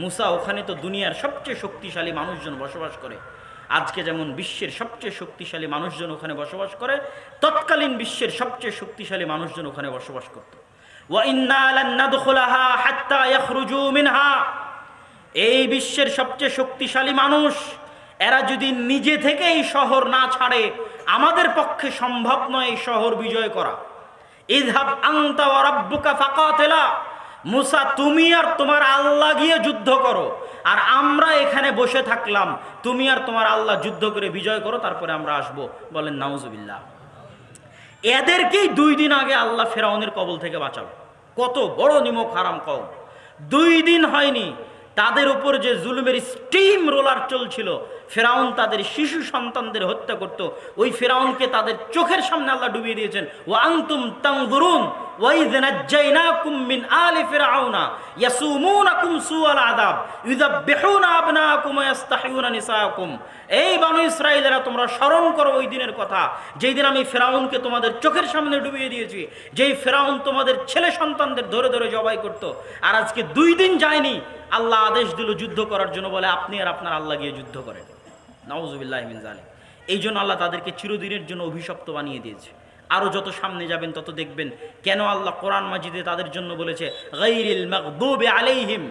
মুসা ওখানে তো দুনিয়ার সবচেয়ে শক্তিশালী মানুষজন বসবাস করে। আজকে যেমন বিশ্বের সবচেয়ে শক্তিশালী মানুষজন ওখানে বসবাস করে, তৎকালীন বিশ্বের সবচেয়ে শক্তিশালী মানুষজন ওখানে বসবাস করত। ওয়া ইন্না লান নাদখুলাহা হাত্তা ইয়াখরুজু মিনহা, এই বিশ্বের সবচেয়ে শক্তিশালী মানুষ, এরা যদি নিজে থেকে এই শহর না ছাড়ে, আমাদের পক্ষে সম্ভব নয় এই শহর বিজয় করা। ইযহাব আনতা ওয়া রাব্বুকা ফাকাতিলা, মুসা তুমি আর তোমার আল্লাহ গিয়ে যুদ্ধ করো, আর আমরা এখানে বসে থাকলাম, তুমি আর তোমার আল্লাহ যুদ্ধ করে বিজয় করো, তারপরে আমরা আসবো। বলেন নাউজুবিল্লাহ। এদেরকেই 2 দিন আগে আল্লাহ ফেরাউনের কবল থেকে বাঁচালো। কত বড় নিমক হারাম কওম! 2 দিন হয়নি তাদের উপর যে জুলুমের স্টিম রোলার চলছিল, ফেরাউন তাদের শিশু সন্তানদের হত্যা করত, ওই ফেরাউনকে তাদের চোখের সামনে আল্লাহ ডুবিয়ে দিয়েছেন। ওয়া আনতুম তানজুরুন ওয়া ইয নাজ্জাইনাকুম মিন আলি ফিরআউনা ইয়াসুমুনাকুম সুআল আযাব ইউযাববিহুনা আবনাকুম ওয়া ইস্তাহিউনা নিসাআকুম। এই বানু ইসরাঈলেরা, তোমরা স্মরণ করো ওই দিনের কথা, যেই দিন আমি ফেরাউনকে তোমাদের চোখের সামনে ডুবিয়ে দিয়েছি, যেই ফেরাউন তোমাদের ছেলে সন্তানদের ধরে ধরে জবাই করত। আর আজকে 2 দিন যায়নি, আল্লাহ আদেশ দিল যুদ্ধ করার জন্য, বলে আপনি আর আপনার আল্লাহ গিয়ে যুদ্ধ করেন। নাউজুবিল্লাহি মিন যালিক। এই জন্য আল্লাহ তাদেরকে চিরদিনের জন্য অভিশপ্ত বানিয়ে দিয়েছে। আরও যত সামনে যাবেন তত দেখবেন কেন আল্লাহ কোরআন মাজিদে তাদের জন্য বলেছে গায়রিল মাগদুবি আলাইহিম,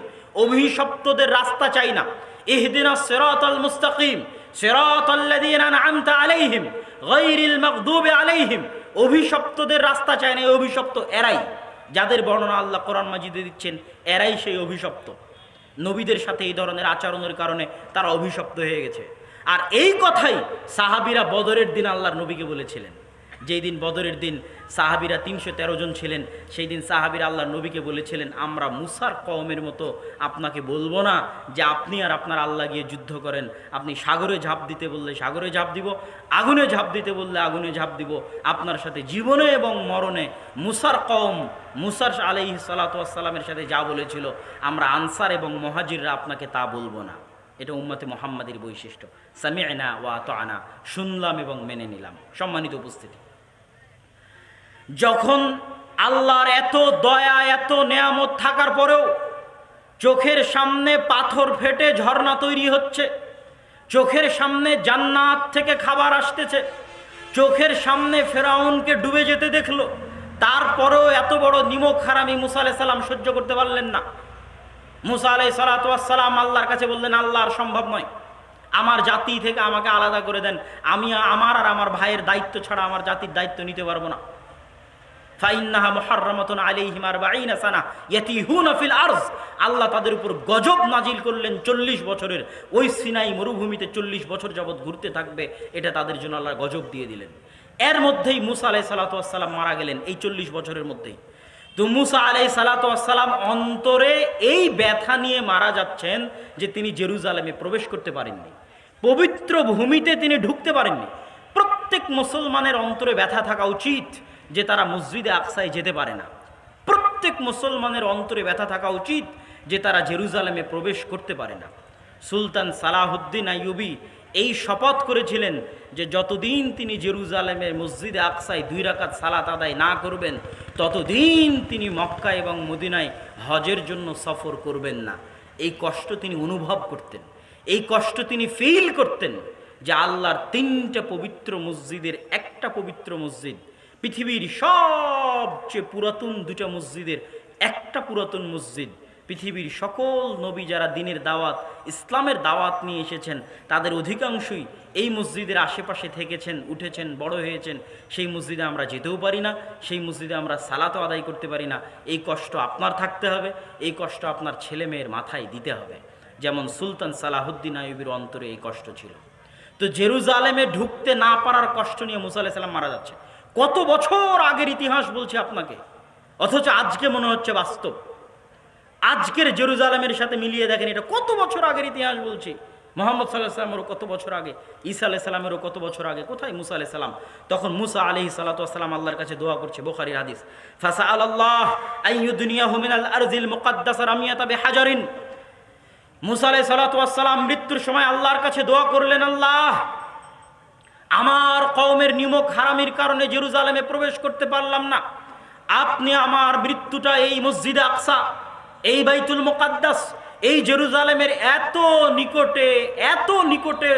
অভিশপ্তদের রাস্তা চাই না। ইহদিনাস সিরাতাল মুস্তাকিম, সিরাতাল্লাযীনা আন'আমতা আলাইহিম গায়রিল মাগদুবি আলাইহিম। অভিশপ্তদের রাস্তা চায় না, অভিশপ্ত এরাই, যাদের বর্ণনা আল্লাহ কোরআন মাজিদে দিচ্ছেন, এরাই সেই অভিশপ্ত। নবীদের সাথে এই ধরনের আচরণের কারণে তারা অভিশপ্ত হয়ে গেছে। আর এই কথাই সাহাবীরা বদরের দিন আল্লাহর নবীকে বলেছিলেন। যেই দিন বদরের দিন সাহাবীরা ৩১৩ জন ছিলেন, সেই দিন সাহাবীরা আল্লাহর নবীকে বলেছিলেন, আমরা মুসার কওমের মতো আপনাকে বলবো না যে আপনি আর আপনার আল্লাহ গিয়ে যুদ্ধ করেন। আপনি সাগরে ঝাঁপ দিতে বললে সাগরে ঝাঁপ দিব, আগুনে ঝাঁপ দিতে বললে আগুনে ঝাঁপ দিব। আপনার সাথে জীবনে এবং মরণে মুসার কওম, মুসার আলাইহিস সালাতু ওয়াস সালামের সাথে যা বলেছিল, আমরা আনসার এবং মুহাজিররা আপনাকে তা বলবো না। এটা উম্মতে মুহাম্মাদের বৈশিষ্ট্য। সামি'না ওয়া আতা'না, শুনলাম এবং মেনে নিলাম। সম্মানিত উপস্থিতি, যখন আল্লাহর এত দয়া, এত নেয়ামত থাকার পরেও চোখের সামনে পাথর ফেটে ঝর্ণা তৈরি হচ্ছে, চোখের সামনে জান্নাত থেকে খাবার আসতেছে, চোখের সামনে ফেরাউনকে ডুবে যেতে দেখলো, তারপরেও এত বড় নিমক হারামি মুসা আলাইহিস সালাম সহ্য করতে পারলেন না। মুসা আলাইহিস সালাতু ওয়াস সালাম আল্লাহর কাছে বললেন, আল্লাহ আর সম্ভব নয়, আমার জাতি থেকে আমাকে আলাদা করে দেন, আমি আমার আর আমার ভাইয়ের দায়িত্ব ছাড়া আমার জাতির দায়িত্ব নিতে পারবো না। ফাইন্নাহা মুহাররামাতুন আলাইহিম 40 সানা ইয়াতিহুনা ফিল আরজ। আল্লাহ তাদের উপর গজব নাজিল করলেন 40 বছরের। ওই সিনাই মরুভূমিতে 40 বছর যাবৎ ঘুরতে থাকবে, এটা তাদের জন্য আল্লাহ গজব দিয়ে দিলেন। এর মধ্যেই মুসা আলাইহিস সালাতু ওয়াস সালাম মারা গেলেন, এই 40 বছরের মধ্যেই। তো মুসা আলাইহিস সালাতু ওয়াস সালাম অন্তরে এই ব্যথা নিয়ে মারা যাচ্ছেন যে তিনি জেরুজালেমে প্রবেশ করতে পারেননি, পবিত্র ভূমিতে তিনি ঢুকতে পারেননি। প্রত্যেক মুসলমানের অন্তরে ব্যথা থাকা উচিত যে তারা মসজিদে আকসায় যেতে পারে না। প্রত্যেক মুসলমানের অন্তরে ব্যথা থাকা উচিত যে তারা জেরুজালেমে প্রবেশ করতে পারে না। সুলতান সালাহুদ্দিন আইয়ুবী এই শপথ করেছিলেন যে যতদিন তিনি জেরুজালেমের মসজিদে আকসায় 2 রাকাত সালাত আদায় না করবেন, ততদিন তিনি মক্কা এবং মদিনায় হজের জন্য সফর করবেন না। এই কষ্ট তিনি অনুভব করতেন, এই কষ্ট তিনি ফিল করতেন যে আল্লাহর 3টা পবিত্র মসজিদের একটা পবিত্র মসজিদ, পৃথিবীর সবচেয়ে পুরাতন 2টা মসজিদের একটা পুরাতন মসজিদ, পৃথিবীর সকল নবী যারা দ্বীনের দাওয়াত, ইসলামের দাওয়াত নিয়ে এসেছেন, তাদের অধিকাংশই এই মসজিদের আশেপাশে থেকেছেন, উঠেছেন, বড় হয়েছেন। সেই মসজিদে আমরা যেতেও পারি না, সেই মসজিদে আমরা সালাতও আদায় করতে পারি না। এই কষ্ট আপনার থাকতে হবে, এই কষ্ট আপনার ছেলে মেয়ের মাথায় দিতে হবে, যেমন সুলতান সালাহুদ্দিন আইয়ুবীর অন্তরে এই কষ্ট ছিল। তো জেরুজালেমে ঢুকতে না পারার কষ্ট নিয়ে মুসা আলাইহিস সালাম মারা যাচ্ছে। কত বছর আগের ইতিহাস বলছে আপনাকে, অথচ আজকে মনে হচ্ছে বাস্তব। আজকের জেরুজালেমের সাথে মিলিয়ে দেখেন, এটা কত বছর আগের ইতিহাস বলছি। মুহাম্মদ সাল্লাল্লাহু আলাইহি ওয়াসাল্লামেরও কত বছর আগে, ঈসা আলাইহিস সালামেরও কত বছর আগে। কোথায় মুসা আলাইহিস সালাম? তখন মুসা আলাইহিস সালাতু ওয়াস সালাম আল্লাহর কাছে দোয়া করছে, বুখারীর হাদিস, ফাসাআলাল্লাহ আইয়ুদনিয়াহু মিনাল আরজিল মুকাদ্দাসা রামিয়াতা বিহাজারিন। মুসা আলাইহিস সালাতু ওয়াস সালাম মৃত্যুর সময় আল্লাহর কাছে দোয়া করলেন, আল্লাহ, আমার কওমের নিমক হারামির কারণে জেরুজালেমে প্রবেশ করতে পারলাম না, আপনি আমার মৃত্যুটা এই মসজিদে আকসা, এই বাইতুল মুকাদ্দাস, এই জেরুজালেমের এত নিকটে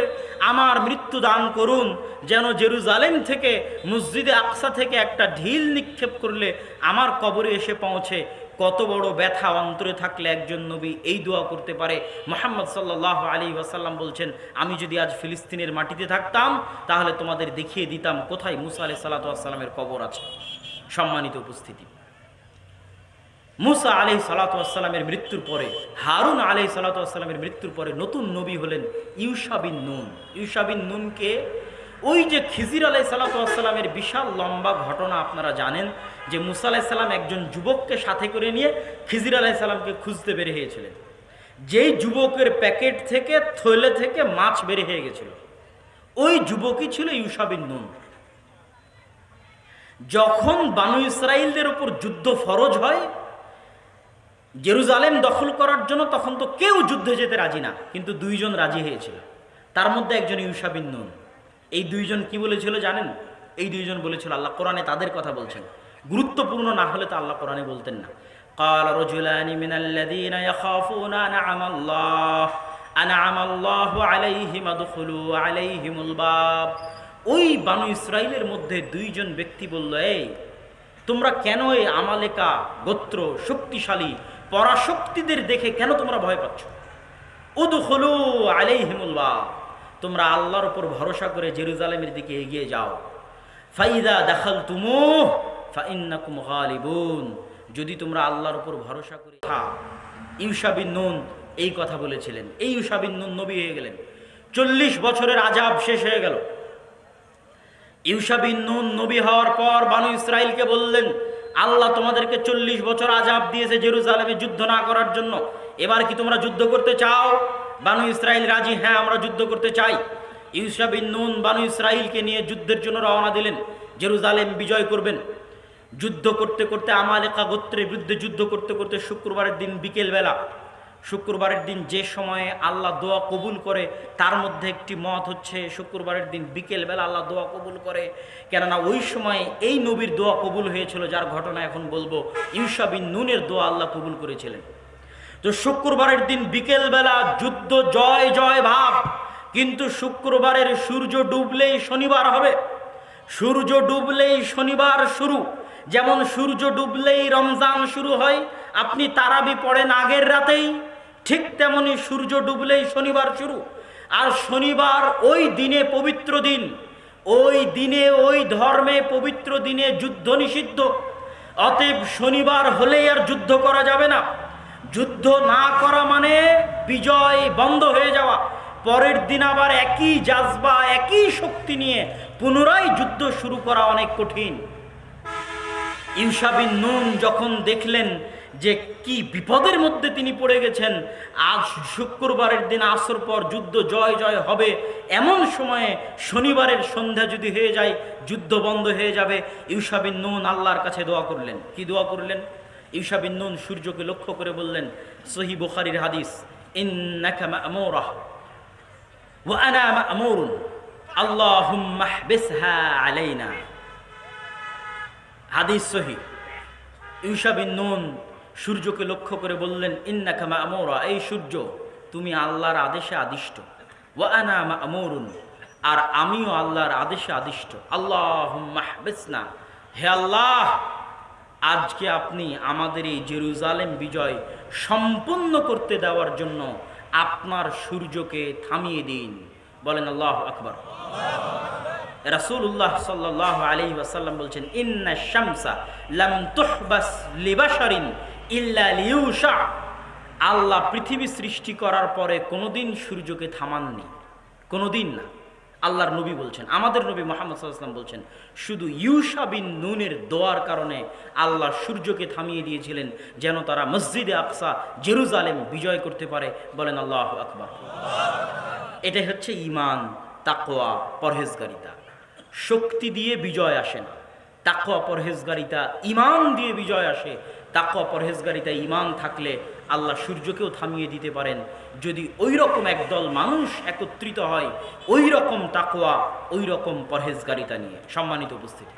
আমার মৃত্যু দান করুন, যেন জেরুজালেম থেকে মসজিদে আকসা থেকে একটা ঢিল নিক্ষেপ করলে আমার কবরে এসে পৌঁছে। কত বড় ব্যথা অন্তরে থাকলে একজন নবী এই দোয়া করতে পারে। মুহাম্মদ সাল্লাল্লাহু আলাইহি ওয়াসাল্লাম বলছেন, আমি যদি আজ ফিলিস্তিনের মাটিতে থাকতাম তাহলে তোমাদের দেখিয়ে দিতাম কোথায় মুসা আলাইহিস সালাতু ওয়াস সালামের কবর আছে। সম্মানিত উপস্থিতি, মুসা আলাইহিস সালাতু ওয়াস সালামের মৃত্যুর পরে, হারুন আলাইহিস সালাতু ওয়াস সালামের মৃত্যুর পরে নতুন নবী হলেন ইউশা বিন নুন। ইউশা বিন নুনকে ওই যে খিজির আলাইহিস সালাতু ওয়াস সালামের বিশাল লম্বা ঘটনা আপনারা জানেন, যে মুসা আলাইহিস সালাম একজন যুবককে সাথে করে নিয়ে খিজির আলাইহিস সালামকে খুঁজতে বের হয়েছিলেন। যেই যুবকের প্যাকেট থেকে, থলে থেকে মাছ বের হয়ে গেছিল, ওই যুবকই ছিল ইউশা বিন নুন। যখন বানু ইসরাইলদের উপর যুদ্ধ ফরজ হয় জেরুজালেম দখল করার জন্য, তখন তো কেউ যুদ্ধে যেতে রাজি না, কিন্তু 2 জন রাজি হয়েছিল। তার মধ্যে একজন ইউশা বিন নুন। এই 2 জন কি বলেছিল জানেন? এই 2 জন বলেছিল, আল্লাহ কোরআনে তাদের কথা বলছেন, গুরুত্বপূর্ণ না হলে তো আল্লাহ কোরআনে বলতেন না। قال رجلان من الذين يخافون أنعم الله عليهم ادخلوا عليهم الباب। ওই বানু ইসরাইলের মধ্যে 2 জন ব্যক্তি বলল, এই তোমরা কেন এই আমালেকা গোত্র শক্তিশালী পরাশক্তিদের দেখে কেন তোমরা ভয় পাচ্ছ? উদখুলু আলাইহিমুল বাব, তোমরা আল্লাহর উপর ভরসা করে জেরুজালেমের দিকে এগিয়ে যাও। ফাইদা দাখালতুমুহ ফাইন্নাকুম গালিবুন, যদি তোমরা আল্লাহর উপর ভরসা করে। ইউশা বিন নুন এই কথা বলেছিলেন। এই ইউশা বিন নুন নবী হয়ে গেলেন। 40 বছরের আযাব শেষ হয়ে গেল। ইউশা বিন নুন নবী হওয়ার পর বানু ইসরাইলকে বললেন, আল্লাহ তোমাদেরকে 40 বছর আযাব দিয়েছে জেরুজালেমে যুদ্ধ না করার জন্য, এবার কি তোমরা যুদ্ধ করতে চাও? বানু ইসরাইল রাজি, হ্যাঁ আমরা যুদ্ধ করতে চাই। ইউশা বিন নুন বানু ইসরাইলকে নিয়ে যুদ্ধের জন্য রওনা দিলেন, জেরুজালেম বিজয় করবেন। যুদ্ধ করতে করতে আমালেকা গোত্রের বিরুদ্ধে যুদ্ধ করতে করতে শুক্রবারের দিন বিকেলবেলা, শুক্রবারের দিন যে সময়ে আল্লাহ দোয়া কবুল করে তার মধ্যে একটি মত হচ্ছে শুক্রবারের দিন বিকেলবেলা আল্লাহ দোয়া কবুল করে, কেননা ওই সময় এই নবীর দোয়া কবুল হয়েছিল যার ঘটনা এখন বলবো। ইউশা বিন নুনের দোয়া আল্লাহ কবুল করেছিলেন। তো শুক্রবারের দিন বিকেলবেলা যুদ্ধ জয় জয় ভাব, কিন্তু শুক্রবারের সূর্য ডুবলেই শনিবার হবে। সূর্য ডুবলেই শনিবার শুরু, যেমন সূর্য ডুবলেই রমজান শুরু হয়, আপনি তারাবি পড়েন আগের রাতেই, ঠিক তেমনি সূর্য ডুবলেই শনিবার শুরু। আর শনিবার ওই দিনে পবিত্র দিন, ওই দিনে ওই ধর্মে পবিত্র দিনে যুদ্ধ নিষিদ্ধ। অতএব শনিবার হলেই আর যুদ্ধ করা যাবে না। যুদ্ধ না করা মানে বিজয় বন্ধ হয়ে যাওয়া। পরের দিন আবার একই জাজবা একই শক্তি নিয়ে পুনরায় যুদ্ধ শুরু করা অনেক কঠিন। ইউশা বিন নুন যখন দেখলেন যে কি বিপদের মধ্যে তিনি পড়ে গেছেন, আজ শুক্রবারের দিন আসর পর যুদ্ধ জয় জয় হবে, এমন সময়ে শনিবারের সন্ধ্যা যদি হয়ে যায় যুদ্ধ বন্ধ হয়ে যাবে। ইউশা বিন নুন আল্লাহর কাছে দোয়া করলেন। কি দোয়া করলেন? ইউশা বিন নুন সূর্যকে লক্ষ্য করে বললেন, সহিহ বুখারীর হাদিস, ইন্নাকা মা'মুরা ওয়া আনা মা'মুরুন আল্লাহুম্মা হবিসহা আলাইনা। হাদিস সহিহ। ইউশা বিন নুন সূর্যকে লক্ষ্য করে বললেন, ইন্নাকা মা'মুরা, এই সূর্য তুমি আল্লাহর আদেশে আদিষ্ট। ওয়া আনা মা'মুরুন, আর আমিও আল্লাহর আদেশে আদিষ্ট। আল্লাহুম্মা হবিসনা, হে আল্লাহ আজকে আপনি আমাদের এই জেরুজালেম বিজয় সম্পূর্ণ করতে দেওয়ার জন্য আপনার সূর্যকে থামিয়ে দিন। বলেন আল্লাহু আকবার। রাসূলুল্লাহ সাল্লাল্লাহু আলাইহি ওয়াসাল্লাম বলছেন, ইন্না শামসা লাম তুহবাস লিবাশারিন ইল্লা লিইউশা। আল্লাহ পৃথিবী সৃষ্টি করার পরে কোনোদিন সূর্যকে থামাননি, কোনোদিন না। আল্লাহর নবী বলছেন, আমাদের নবী মুহাম্মদ সাল্লাল্লাহু আলাইহি ওয়াসাল্লাম বলছেন, শুধু ইউশা বিন নুনের দোয়ার কারণে আল্লাহ সূর্যকে থামিয়ে দিয়েছিলেন যেন তারা মসজিদে আকসা জেরুজালেম বিজয় করতে পারে। বলেন আল্লাহু আকবার। এটাই হচ্ছে ঈমান, তাকওয়া, পরহেজগারিতা। শক্তি দিয়ে বিজয় আসে না, তাকওয়া পরহেজগারিতা ঈমান দিয়ে বিজয় আসে। তাকওয়া পরহেজগারিতা ঈমান থাকলে আল্লাহ সূর্যকেও থামিয়ে দিতে পারেন, যদি ওই রকম একদল মানুষ একত্রিত হয় ওই রকম তাকওয়া ওই রকম পরহেজগারিতা নিয়ে। সম্মানিত উপস্থিতি,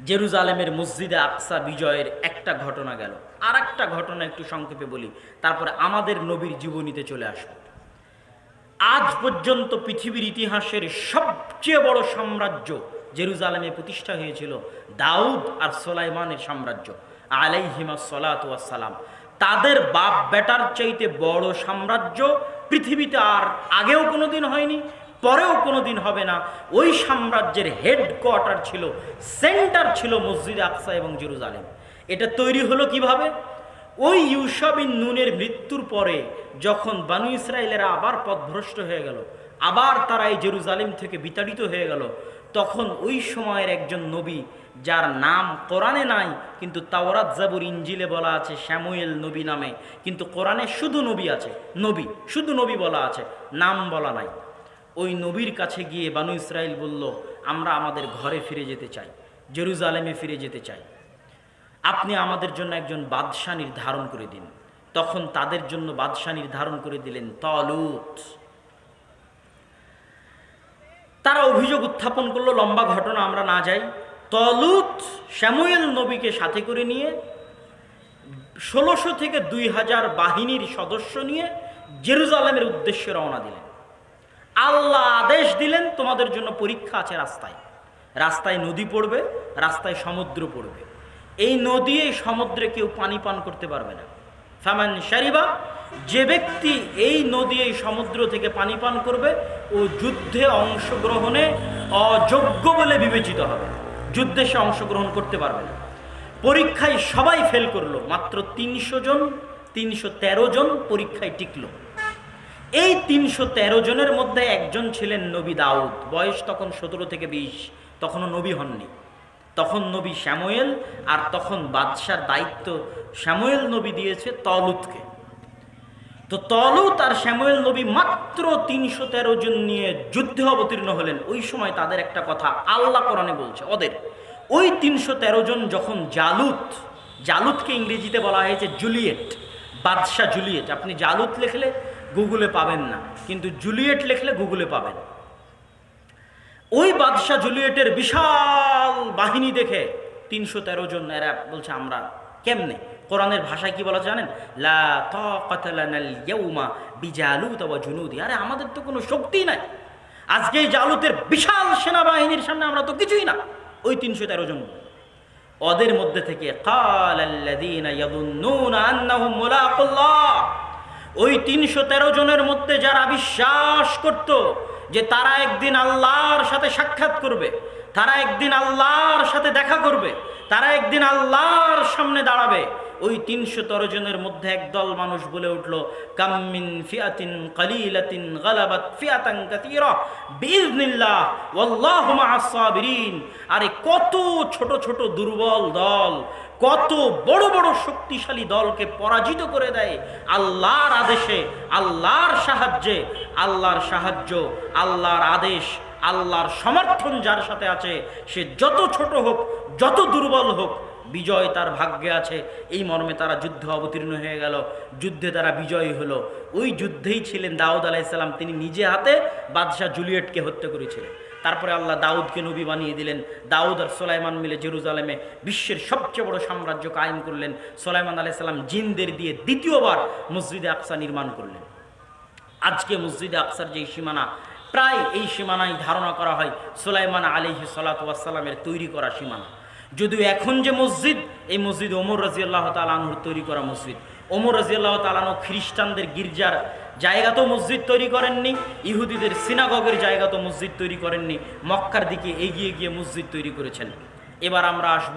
জেরুজালেমের মসজিদে আকসা বিজয়ের একটা ঘটনা গেল। আর একটা ঘটনা একটু সংক্ষেপে বলি, তারপরে আমাদের নবীর জীবনীতে চলে আসব। আজ পর্যন্ত পৃথিবীর ইতিহাসের সবচেয়ে বড় সাম্রাজ্য জেরুজালেমে প্রতিষ্ঠা হয়েছিল দাউদ আর সুলাইমানের সাম্রাজ্য আলাইহিমা সলাতু ওয়াস সালাম। তাদের বাপ বেটার চাইতে বড় সাম্রাজ্য পৃথিবীতে আর আগেও কোনোদিন হয়নি, পরেও কোনোদিন হবে না। ওই সাম্রাজ্যের হেডকোয়ার্টার ছিল, সেন্টার ছিল মসজিদে আকসা এবং জেরুজালেম। এটা তৈরি হলো কিভাবে? ওই ইউশা বিন নুনের মৃত্যুর পরে যখন বানু ইসরায়েলেরা আবার পথভ্রষ্ট হয়ে গেল, আবার তারা এই জেরুজালেম থেকে বিতাড়িত হয়ে গেল, তখন ওই সময়ের একজন নবী যার নাম কোরআনে নাই, কিন্তু তাওরাত জাবুর ইঞ্জিলে বলা আছে শ্যামুয়েল নবী নামে, কিন্তু কোরআনে শুধু নবী আছে, নবী শুধু নবী বলা আছে, নাম বলা নাই। ওই নবীর কাছে গিয়ে বানু ইসরায়েল বলল, আমরা আমাদের ঘরে ফিরে যেতে চাই, জেরুজালেমে ফিরে যেতে চাই, আপনি আমাদের জন্য একজন বাদশাহ নির্ধারণ করে দিন। তখন তাদের জন্য বাদশাহ নির্ধারণ করে দিলেন তালুত। তারা অভিযোগ উত্থাপন করলো, লম্বা ঘটনা আমরা না যাই। তালুত শ্যামুয়েল নবীকে সাথে করে নিয়ে 1600 থেকে 2000 বাহিনীর সদস্য নিয়ে জেরুজালেমের উদ্দেশ্যে রওনা দিলেন। আল্লাহ আদেশ দিলেন, তোমাদের জন্য পরীক্ষা আছে রাস্তায়। রাস্তায় নদী পড়বে, রাস্তায় সমুদ্র পড়বে। এই নদী এই সমুদ্রে কেউ পানি পান করতে পারবে না। ফামান শারিবা যে ব্যক্তি এই নদী এই সমুদ্র থেকে পানি পান করবে ও যুদ্ধে অংশগ্রহণে অযোগ্য বলে বিবেচিত হবে, যুদ্ধে সে অংশগ্রহণ করতে পারবে না। পরীক্ষায় সবাই ফেল করলো, মাত্র 313 জন পরীক্ষায় টিকলো। এই 313 জনের মধ্যে একজন ছিলেন নবী দাউদ, বয়স তখন 17 থেকে 20, তখনও নবী হননি। তখন নবী শ্যামুয়েল, আর তখন বাদশার দায়িত্ব শ্যামুয়েল নবী দিয়েছে তলুতকে। তো তলুত আর শ্যামুয়েল নবী মাত্র 313 জন নিয়ে যুদ্ধে অবতীর্ণ হলেন। ওই সময় তাদের একটা কথা আল্লাহ কোরআনে বলছে, ওদের ওই 313 জন যখন জালুতকে ইংরেজিতে বলা হয়েছে জুলিয়েট, বাদশাহ জুলিয়েট। আপনি জালুত লিখলে গুগলে পাবেন না, কিন্তু জুলিয়েট লিখলে গুগলে পাবেন। ওই বাদশাহ জুলিয়েটের বিশাল বাহিনী দেখে 313 জন এরা বলছে আমরা কেমনে, কোরআনের ভাষায় কি বলা জানেন, লা তাকাতা লানাল ইয়াউমা বিজালুত ওয়া জুনুদি। আরে আমাদের তো কোনো শক্তি নাই, আজকে এই জালুতের বিশাল সেনাবাহিনীর সামনে আমরা তো কিছুই না। ওই 313 জন, ওদের মধ্যে থেকে কালাল্লাযীনা ইয়াযুন্নুনা আন্নাহুম মুলাকুল্লাহ, ওই 313 জনের মধ্যে যারা বিশ্বাস করত যে তারা একদিন আল্লাহর সাথে সাক্ষাৎ করবে, তারা একদিন আল্লাহর সাথে দেখা করবে, তারা একদিন আল্লাহর সামনে দাঁড়াবে, ওই 313 জনের মধ্যে একদল মানুষ বলে উঠল, কামিন ফিয়াতিন কালিলাতিন গালাবাত ফিয়াতান কাসীরা বিইজনিল্লাহ ওয়াল্লাহু মা'আস সাবিরিন। আরে কত ছোট ছোট দুর্বল দল কত বড় বড় শক্তিশালী দলকে পরাজিত করে দেয় আল্লাহর আদেশে, আল্লাহর সাহায্যে। আল্লাহর সাহায্য, আল্লাহর আদেশ, আল্লাহর সমর্থন যার সাথে আছে, সে যত ছোট হোক, যত দুর্বল হোক, বিজয় তার ভাগ্যে আছে। এই মর্মে তারা যুদ্ধে অবতীর্ণ হয়ে গেল, যুদ্ধে তারা বিজয়ী হলো। ওই যুদ্ধেই ছিলেন দাউদ আলাইহিস সালাম, তিনি নিজে হাতে বাদশাহ জুলিয়েটকে হত্যা করেছিলেন। তারপরে আল্লাহ দাউদকে নবী বানিয়ে দিলেন। দাউদ আর সুলাইমান মিলে জেরুজালেমে বিশ্বের সবচেয়ে বড় সাম্রাজ্য কায়েম করলেন। সুলাইমান আলাইহিস সালাম জিনদের দিয়ে দ্বিতীয়বার মসজিদে আকসা নির্মাণ করলেন। আজকে মসজিদে আকসার যেই সীমানা, প্রায় এই সীমানায় ধারণা করা হয় সুলাইমান আলাইহিস সালাতু ওয়াস সালামের তৈরি করা সীমানা। যদিও এখন যে মসজিদ, এই মসজিদ ওমর রাদিয়াল্লাহু তাআলা আনহুর তৈরি করা মসজিদ। ওমর রাদিয়াল্লাহু তাআলা আনহু খ্রিস্টানদের গির্জার জায়গাতেও মসজিদ তৈরি করেননি, ইহুদিদের সিনাগগের জায়গাতেও মসজিদ তৈরি করেননি, মক্কার দিকে এগিয়ে গিয়ে মসজিদ তৈরি করেছেন। এবার আমরা আসব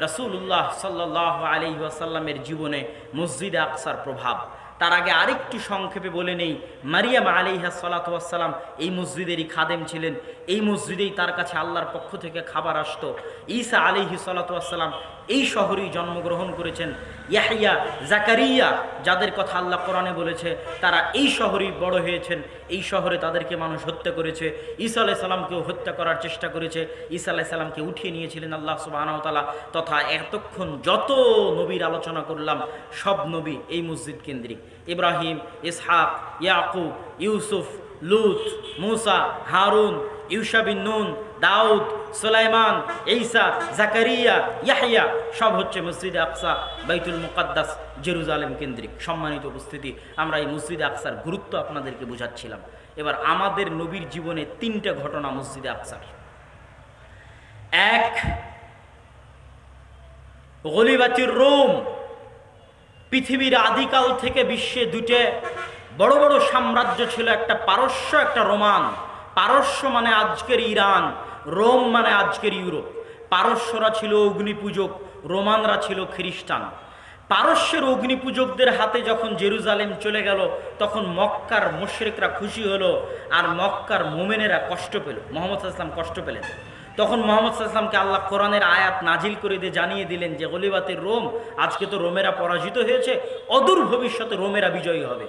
রাসূলুল্লাহ সাল্লাল্লাহু আলাইহি ওয়াসাল্লামের জীবনে মসজিদে আকসার প্রভাব। তার আগে আরেকটু সংক্ষেপে বলে নেই, মারিয়াম আলাইহিস সালাতু ওয়াস সালাম এই মসজিদেরই খাদেম ছিলেন। এই মসজিদেই তার কাছে আল্লাহর পক্ষ থেকে খাবার আসতো। ঈসা আলাইহিস সালাতু ওয়াস সালাম এই শহরেই জন্মগ্রহণ করেছেন। ইয়াহইয়া, জাকারিয়া, যাদের কথা আল্লাহ কোরআনে বলেছে, তারা এই শহরেই বড় হয়েছেন। এই শহরে তাদেরকে মানুষ হত্যা করেছে। ঈসা আলাইহিস সালামকেও হত্যা করার চেষ্টা করেছে। ঈসা আলাইহিস সালামকে উঠিয়ে নিয়েছিলেন আল্লাহ সুবহানাহু ওয়া তাআলা। তথা এতক্ষণ যত নবীর আলোচনা করলাম, সব নবী এই মসজিদ কেন্দ্রিক। ইব্রাহিম, ইসহাক, ইয়াকুব, ইউসুফ, লূত, মূসা, হারুন, ইউশা বিন নুন, দাউদ, সুলাইমান, ঈসা, জাকারিয়া, ইয়াহইয়া, সব হচ্ছে মসজিদে আকসা, বাইতুল মুকাদ্দাস, জেরুজালেম কেন্দ্রিক। সম্মানিত উপস্থিতি, আমরা এই মসজিদে আকসার গুরুত্ব আপনাদেরকে বোঝাচ্ছিলাম। এবার আমাদের নবীর জীবনে 3টা ঘটনা মসজিদে আকসার। এক, গলিবাতির রোম। পৃথিবীর আদিকাল থেকে বিশ্বে 2টে বড় বড় সাম্রাজ্য ছিল, একটা পারস্য, একটা রোমান। পারস্য মানে আজকের ইরান, রোম মানে আজকের ইউরোপ। পারস্যরা ছিল অগ্নিপূজক, রোমানরা ছিল খ্রিস্টান। পারস্যের অগ্নিপূজকদের হাতে যখন জেরুজালেম চলে গেল, তখন মক্কার মুশরিকরা খুশি হলো, আর মক্কার মোমেনেরা কষ্ট পেল, মুহাম্মদ সাল্লাল্লাহু আলাইহি ওয়াসাল্লাম কষ্ট পেলেন। তখন মুহাম্মদ সাল্লাল্লাহু আলাইহি ওয়াসাল্লামকে আল্লাহ কোরআনের আয়াত নাজিল করে দিয়ে জানিয়ে দিলেন যে গলিবাতের রোম, আজকে তো রোমেরা পরাজিত হয়েছে, অদূর ভবিষ্যতে রোমেরা বিজয়ী হবে।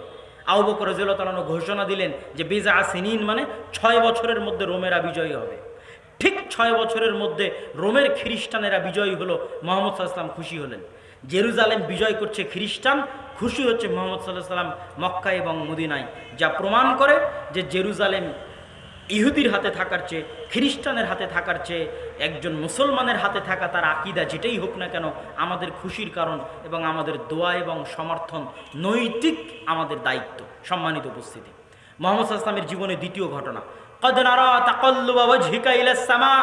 আবু বকর রাদিয়াল্লাহু তাআলা ঘোষণা দিলেন যে বিজা সিনিন মানে 6 বছরের মধ্যে রোমেরা বিজয়ী হবে। ঠিক 6 বছরের মধ্যে রোমের খ্রিস্টানেরা বিজয়ী হলো। মুহাম্মদ সাল্লাল্লাহু আলাইহি ওয়াসাল্লাম খুশি হলেন। জেরুজালেম বিজয় করছে খ্রিস্টান, খুশি হচ্ছে মুহাম্মদ সাল্লাল্লাহু আলাইহি ওয়াসাল্লাম মক্কা এবং মদিনায়, যা প্রমাণ করে যে জেরুজালেম ইহুদির হাতে থাকার চেয়ে, খ্রিস্টানের হাতে থাকার চেয়ে একজন মুসলমানের হাতে থাকা, তার আকীদা যেটাই হোক না কেন, আমাদের খুশির কারণ এবং আমাদের দোয়া এবং সমর্থন, নৈতিক আমাদের দায়িত্ব। সম্মানিত উপস্থিতি, মুহাম্মদ সাল্লাল্লাহু আলাইহি ওয়াসাল্লামের জীবনে 2য় ঘটনা, কদ নারা তাকাল্লুবা ওয়াজহিকা ইলাস সামা।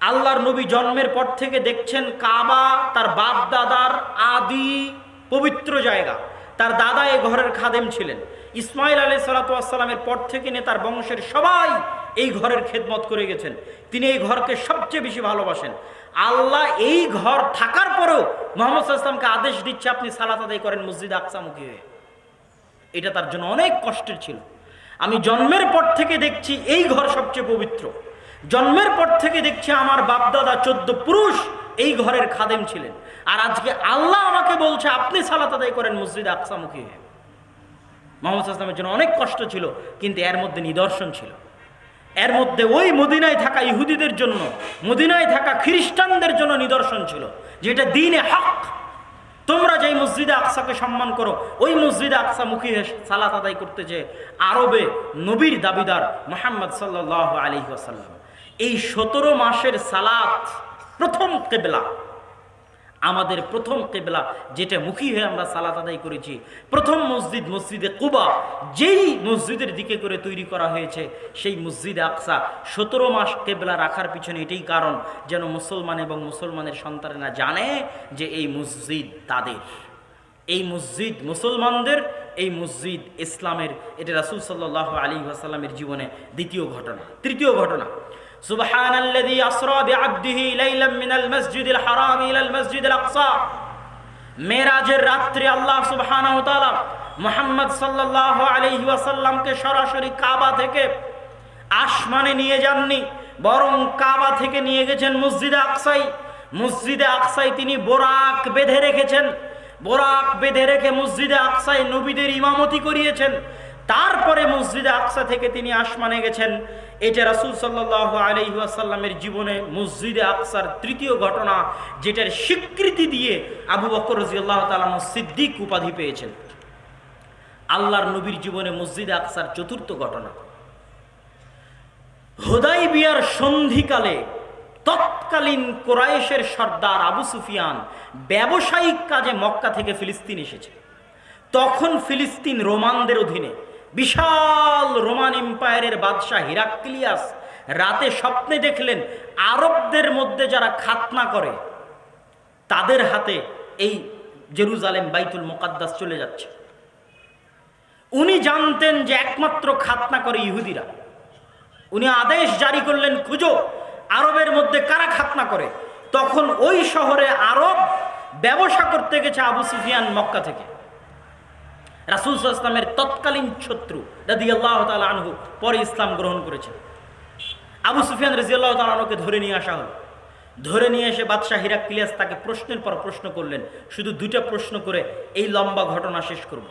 আল্লাহর নবী জন্মের পর থেকে দেখছেন কাবা তার বাপ দাদার আদি পবিত্র জায়গা, তার দাদা এই ঘরের খাদেম ছিলেন। ইসমাইল আলাইহিস সালাতু ওয়াস সালামের পর থেকে নিয়ে তার বংশের সবাই এই ঘরের খেদমত করে গেছেন। তিনি এই ঘরকে সবচেয়ে বেশি ভালোবাসেন। আল্লাহ এই ঘর থাকার পরেও মুহাম্মদ সাল্লাল্লাহু আলাইহি ওয়াসাল্লামকে আদেশ দিচ্ছে আপনি সালাত আদায় করেন মসজিদে আকসামুখী হয়ে। এটা তার জন্য অনেক কষ্টের ছিল। আমি জন্মের পর থেকে দেখছি এই ঘর সবচেয়ে পবিত্র। জন্মের পর থেকে দেখছি আমার বাপদাদা 14 পুরুষ এই ঘরের খাদেম ছিলেন, আর আজকে আল্লাহ আমাকে বলছে আপনি সালাত আদায় করেন মসজিদে আকসামুখী হয়ে। মুহাম্মদ সাল্লাল্লাহু আলাইহি ওয়াসাল্লামের জন্য অনেক কষ্ট ছিল, কিন্তু এর মধ্যে নিদর্শন ছিল। এর মধ্যে ওই মদিনায় থাকা ইহুদিদের জন্য, মদিনায় থাকা খ্রিস্টানদের জন্য নিদর্শন ছিল, যেটা দ্বীনে হক। তোমরা যেই মসজিদে আকসাকে সম্মান করো, ওই মসজিদে আকসা মুখী সালাত আদায় করতে যে আরবে নবীর দাবিদার মুহাম্মদ সাল্লাল্লাহু আলাইহি ওয়াসাল্লাম। এই 17 মাসের সালাত প্রথম কিবলা, আমাদের প্রথম কিবলা যেটা মুখী হয়ে আমরা সালাত আদায় করেছি, প্রথম মসজিদ মসজিদে কুবা, যেই মসজিদের দিকে করে তৈরি করা হয়েছে সেই মসজিদে আকসা 17 মাস কিবলা রাখার পিছনে এটাই কারণ, যেন মুসলমান এবং মুসলমানের সন্তানেরা জানে যে এই মসজিদ তাদের, এই মসজিদ মুসলমানদের, এই মসজিদ ইসলামের। এটা রাসূল সাল্লাল্লাহু আলাইহি ওয়াসাল্লামের জীবনে দ্বিতীয় ঘটনা। তৃতীয় ঘটনা, সুবহানাল্লাযী আসরা বিআবদিহি লাইলাম মিনাল মাসজিদিল হারাম ইলাল মাসজিদিল আকসা। মেরাজের রাত্রে আল্লাহ সুবহানাহু ওয়া তাআলা মুহাম্মদ সাল্লাল্লাহু আলাইহি ওয়াসাল্লামকে সরাসরি কাবা থেকে আসমানে নিয়ে যাননি, বরং কাবা থেকে নিয়ে গেছেন মসজিদে আকসায়। মসজিদে আকসায় তিনি বোরাক বেঁধে রেখেছেন। বোরাক বেঁধে রেখে মসজিদে আকসায় নবীদের ইমামতি করিয়েছেন। তারপরে মসজিদে আকসা থেকে তিনি আসমানে গেছেন। এটা রাসূল সাল্লাল্লাহু আলাইহি ওয়াসাল্লামের জীবনে মসজিদে আকসার তৃতীয় ঘটনা, যেটার স্বীকৃতি দিয়ে আবু বকর রাদিয়াল্লাহু তাআলা আনহু সিদ্দিক উপাধি পেয়েছেন। আল্লাহর নবীর জীবনে মসজিদে আকসার চতুর্থ ঘটনা, হুদাইবিয়ার সন্ধিকালে তৎকালীন কুরাইশের সর্দার আবু সুফিয়ান ব্যবসায়িক কাজে মক্কা থেকে ফিলিস্তিন এসেছে। তখন ফিলিস্তিন রোমানদের অধীনে। বিশাল রোমান এম্পায়ারের বাদশাহ হিরাক্লিয়াস রাতে স্বপ্নে দেখলেন আরবদের মধ্যে যারা খাতনা করে তাদের হাতে এই জেরুজালেম বাইতুল মুকাদ্দাস চলে যাচ্ছে। উনি জানতেন যে একমাত্র খাতনা করে ইহুদিরা। উনি আদেশ জারি করলেন, খুঁজো আরবের মধ্যে কারা খাতনা করে। তখন ওই শহরে আরব ব্যবসা করতে গেছে আবু সুফিয়ান মক্কা থেকে। রাসূল সাল্লাল্লাহু আলাইহি ওয়াসাল্লামের তৎকালীন শত্রু রাদিয়াল্লাহু তাআলা আনহু পরে ইসলাম গ্রহণ করেছেন। আবু সুফিয়ান রাদিয়াল্লাহু তাআলা আনহুকে ধরে নিয়ে আসা হলো। ধরে নিয়ে এসে বাদশাহ হিরাক্লিয়াস তাকে প্রশ্নের পর প্রশ্ন করলেন। শুধু 2টা প্রশ্ন করে এই লম্বা ঘটনা শেষ করব।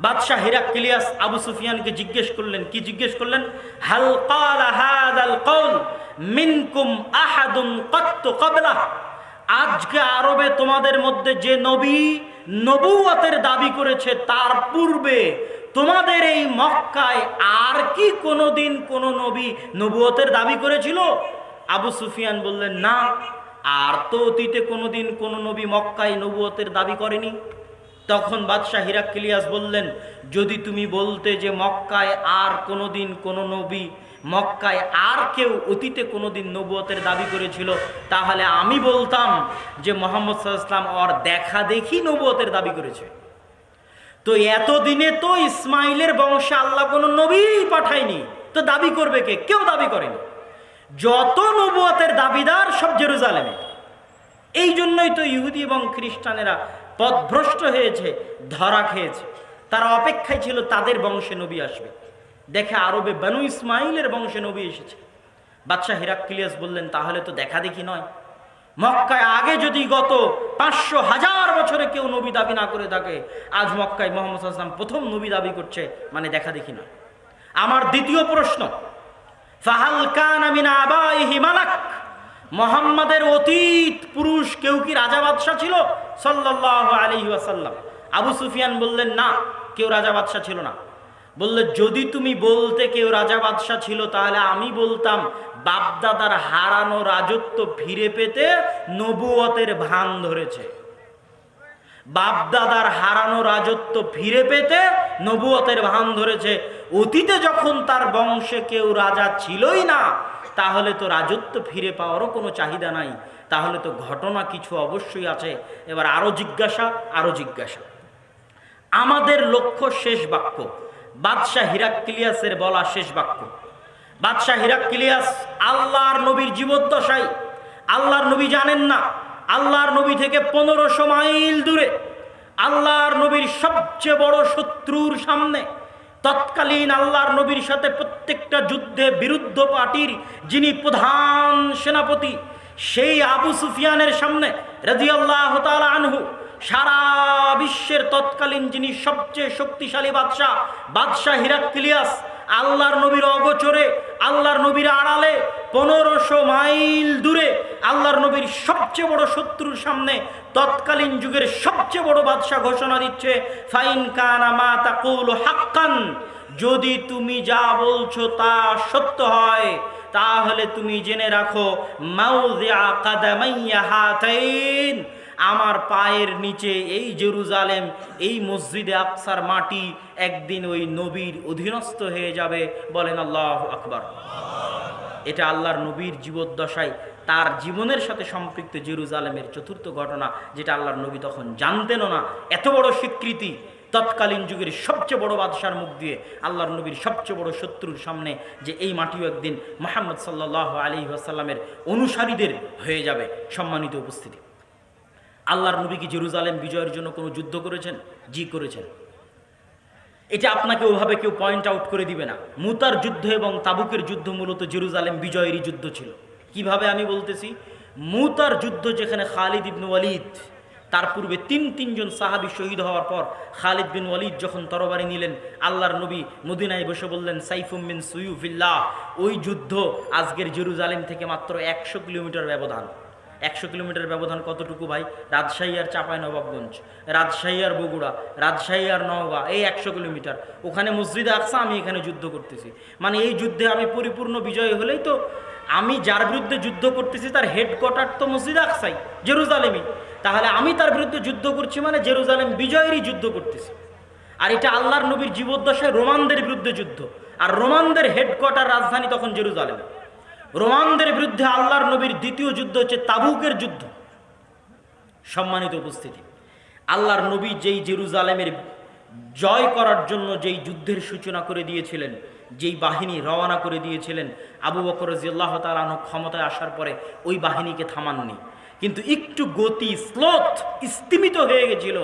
বাদশাহ হিরাক্লিয়াস আবু সুফিয়ানকে জিজ্ঞেস করলেন, কি জিজ্ঞেস করলেন? হাল ক্বালা হাযাল কওল মিনকুম আহাদুন ক্বাত্তু ক্বাবলাহ। আজকে আরবে তোমাদের মধ্যে যে নবী নবুয়তের দাবি করেছে তার পূর্বে তোমাদের এই মক্কায় আর কি কোনোদিন কোনো নবী নবুয়তের দাবি করেছিল? আবু সুফিয়ান বললেন, না, আর তো অতীতে কোনোদিন কোনো নবী মক্কায় নবুয়তের দাবি করেনি। তখন বাদশাহ হিরাক্লিয়াস বললেন, যদি তুমি বলতে যে মক্কায় আর কোনোদিন কোনো নবী, মক্কায় আর কেউ অতীতে কোনোদিন নবুয়তের দাবি করেছিল, তাহলে আমি বলতাম যে মুহাম্মদ সাল্লাল্লাহু আলাইহি ওয়াসাল্লাম ওর দেখা দেখি নবুয়তের দাবি করেছে। তো এতদিনে তো ইসমাইলের বংশে আল্লাহ কোনো নবী পাঠায়নি, তো দাবি করবে কে? কেউ দাবি করেনি। যত নবুয়তের দাবিদার সব জেরুজালেমে। এই জন্যই তো ইহুদি এবং খ্রিস্টানেরা পথভ্রষ্ট হয়েছে, ধরা খেয়েছে। তারা অপেক্ষায় ছিল তাদের বংশে নবী আসবে। দেখে আরবে বনু ইসমাইলের বংশে নবী এসেছে। বাদশাহ হিরাক্লিয়াস বললেন, তাহলে তো দেখা দেখি নয়। মক্কায় আগে যদি গত 500,000 বছরে কেউ নবী দাবি না করে থাকে, আজ মক্কায় মুহাম্মদ সাল্লাল্লাহু আলাইহি ওয়াসাল্লাম প্রথম নবী দাবি করছে, মানে দেখা দেখি নয়। আমার দ্বিতীয় প্রশ্ন, ফাহাল কানা মিন আবাইহি মালাক। মুহাম্মাদের অতীত পুরুষ কেউ কি রাজা বাদশাহ ছিল সাল্লাল্লাহু আলাইহি ওয়াসাল্লাম? আবু সুফিয়ান বললেন, না, কেউ রাজা বাদশাহ ছিল না। বললে, যদি তুমি বলতে কেউ রাজা বাদশাহ ছিল, তাহলে আমি বলতাম বাপদাদার হারানো রাজত্ব ফিরে পেতে নবুয়তের ভান ধরেছে। বাপদাদার হারানো রাজত্ব ফিরে পেতে নবুয়তের ভান ধরেছে। অতীতে যখন তার বংশে কেউ রাজা ছিলই না, তাহলে তো রাজত্ব ফিরে পাওয়ারও কোনো চাহিদা নাই। তাহলে তো ঘটনা কিছু অবশ্যই আছে। এবার আরো জিজ্ঞাসা, আরো জিজ্ঞাসা। আমাদের লক্ষ্য শেষ বাক্য, বাদশাহ হিরাক্লিয়াসের বলা শেষ বাক্য। বাদশাহ হিরাক্লিয়াস আল্লাহর নবীর জীবদ্দশায়, আল্লাহর নবী জানেন না, আল্লাহর নবী থেকে 1500 মাইল দূরে আল্লাহর নবীর সবচেয়ে বড় শত্রুর সামনে, তৎকালীন আল্লাহর নবীর সাথে প্রত্যেকটা যুদ্ধে বিরুদ্ধ পার্টির যিনি প্রধান সেনাপতি, সেই আবু সুফিয়ানের সামনে রাদিয়াল্লাহু তাআলা আনহু, সারা বিশ্বের তৎকালীন যিনি সবচেয়ে শক্তিশালী বাদশাহ, বাদশাহ হিরাক্লিয়াস আল্লাহর নবীর অগোচরে, আল্লাহর নবীর আড়ালে 1500 মাইল দূরে আল্লাহর নবীর সবচেয়ে বড় শত্রুর সামনে তৎকালীন যুগের সবচেয়ে বড় বাদশাহ ঘোষণা দিচ্ছে, ফাইন কানা মা তাকুলু হাক্কান, যদি তুমি যা বলছো তা সত্য হয় তাহলে তুমি জেনে রাখো, মাউযিআ কাদামাইয়া হাতাইন, আমার পায়ের নিচে এই জেরুজালেম, এই মসজিদে আকসার মাটি একদিন ওই নবীর অধীনস্থ হয়ে যাবে। বলেন আল্লাহু আকবার। এটা আল্লাহর নবীর জীবদ্দশায় তার জীবনের সাথে সম্পৃক্ত জেরুজালেমের চতুর্থ ঘটনা, যেটা আল্লাহর নবী তখন জানতেনও না। এত বড় স্বীকৃতি তৎকালীন যুগের সবচেয়ে বড় বাদশার মুখ দিয়ে আল্লাহর নবীর সবচেয়ে বড় শত্রুর সামনে, যে এই মাটিও একদিন মুহাম্মদ সাল্লাল্লাহু আলাইহি ওয়াসাল্লামের অনুসারীদের হয়ে যাবে। সম্মানিত উপস্থিতি, আল্লাহর নবী কি জেরুজালেম বিজয়ের জন্য কোনো যুদ্ধ করেছেন? জি করেছেন। এটা আপনাকে ওভাবে কেউ পয়েন্ট আউট করে দিবে না। মুতার যুদ্ধ এবং তাবুকের যুদ্ধ মূলত জেরুজালেম বিজয়েরই যুদ্ধ ছিল। কিভাবে আমি বলতেছি, মুতার যুদ্ধ যেখানে খালিদ ইবনে ওয়ালিদ, তার পূর্বে তিনজন সাহাবী শহীদ হওয়ার পর খালিদ বিন ওয়ালিদ যখন তরবারি নিলেন, আল্লাহর নবী মদিনায় বসে বললেন সাইফুম মিন সুয়ুফিল্লাহ। ওই যুদ্ধ আজকের জেরুজালেম থেকে মাত্র 100 কিলোমিটার ব্যবধান। 100 কিলোমিটার ব্যবধান কতটুকু ভাই? রাজশাহী আর চাঁপাইনবাবগঞ্জ, রাজশাহী আর বগুড়া, রাজশাহী আর নওগাঁ, এই 100 কিলোমিটার। ওখানে মসজিদে আকসা, আমি এখানে যুদ্ধ করতেছি। মানে এই যুদ্ধে আমি পরিপূর্ণ বিজয় হলেই তো, আমি যার বিরুদ্ধে যুদ্ধ করতেছি তার হেডকোয়ার্টার তো মসজিদে আকসাই, জেরুজালেমই। তাহলে আমি তার বিরুদ্ধে যুদ্ধ করছি মানে জেরুজালেম বিজয়েরই যুদ্ধ করতেছি। আর এটা আল্লাহর নবীর জীবদ্দশায় রোমানদের বিরুদ্ধে যুদ্ধ, আর রোমানদের হেডকোয়ার্টার রাজধানী তখন জেরুজালেম। রোমানদের বিরুদ্ধে আল্লাহর নবীর দ্বিতীয় যুদ্ধ হচ্ছে তাবুকের যুদ্ধ। সম্মানিত উপস্থিতি, আল্লাহর নবী যেই জেরুজালেমের জয় করার জন্য যেই যুদ্ধের সূচনা করে দিয়েছিলেন, যেই বাহিনী রওনা করে দিয়েছিলেন, আবু বকর রাদিয়াল্লাহু তাআলা আনহু ক্ষমতায় আসার পরে ওই বাহিনীকে থামাননি, কিন্তু একটু গতি স্লোথ স্তিমিত হয়ে গেছিল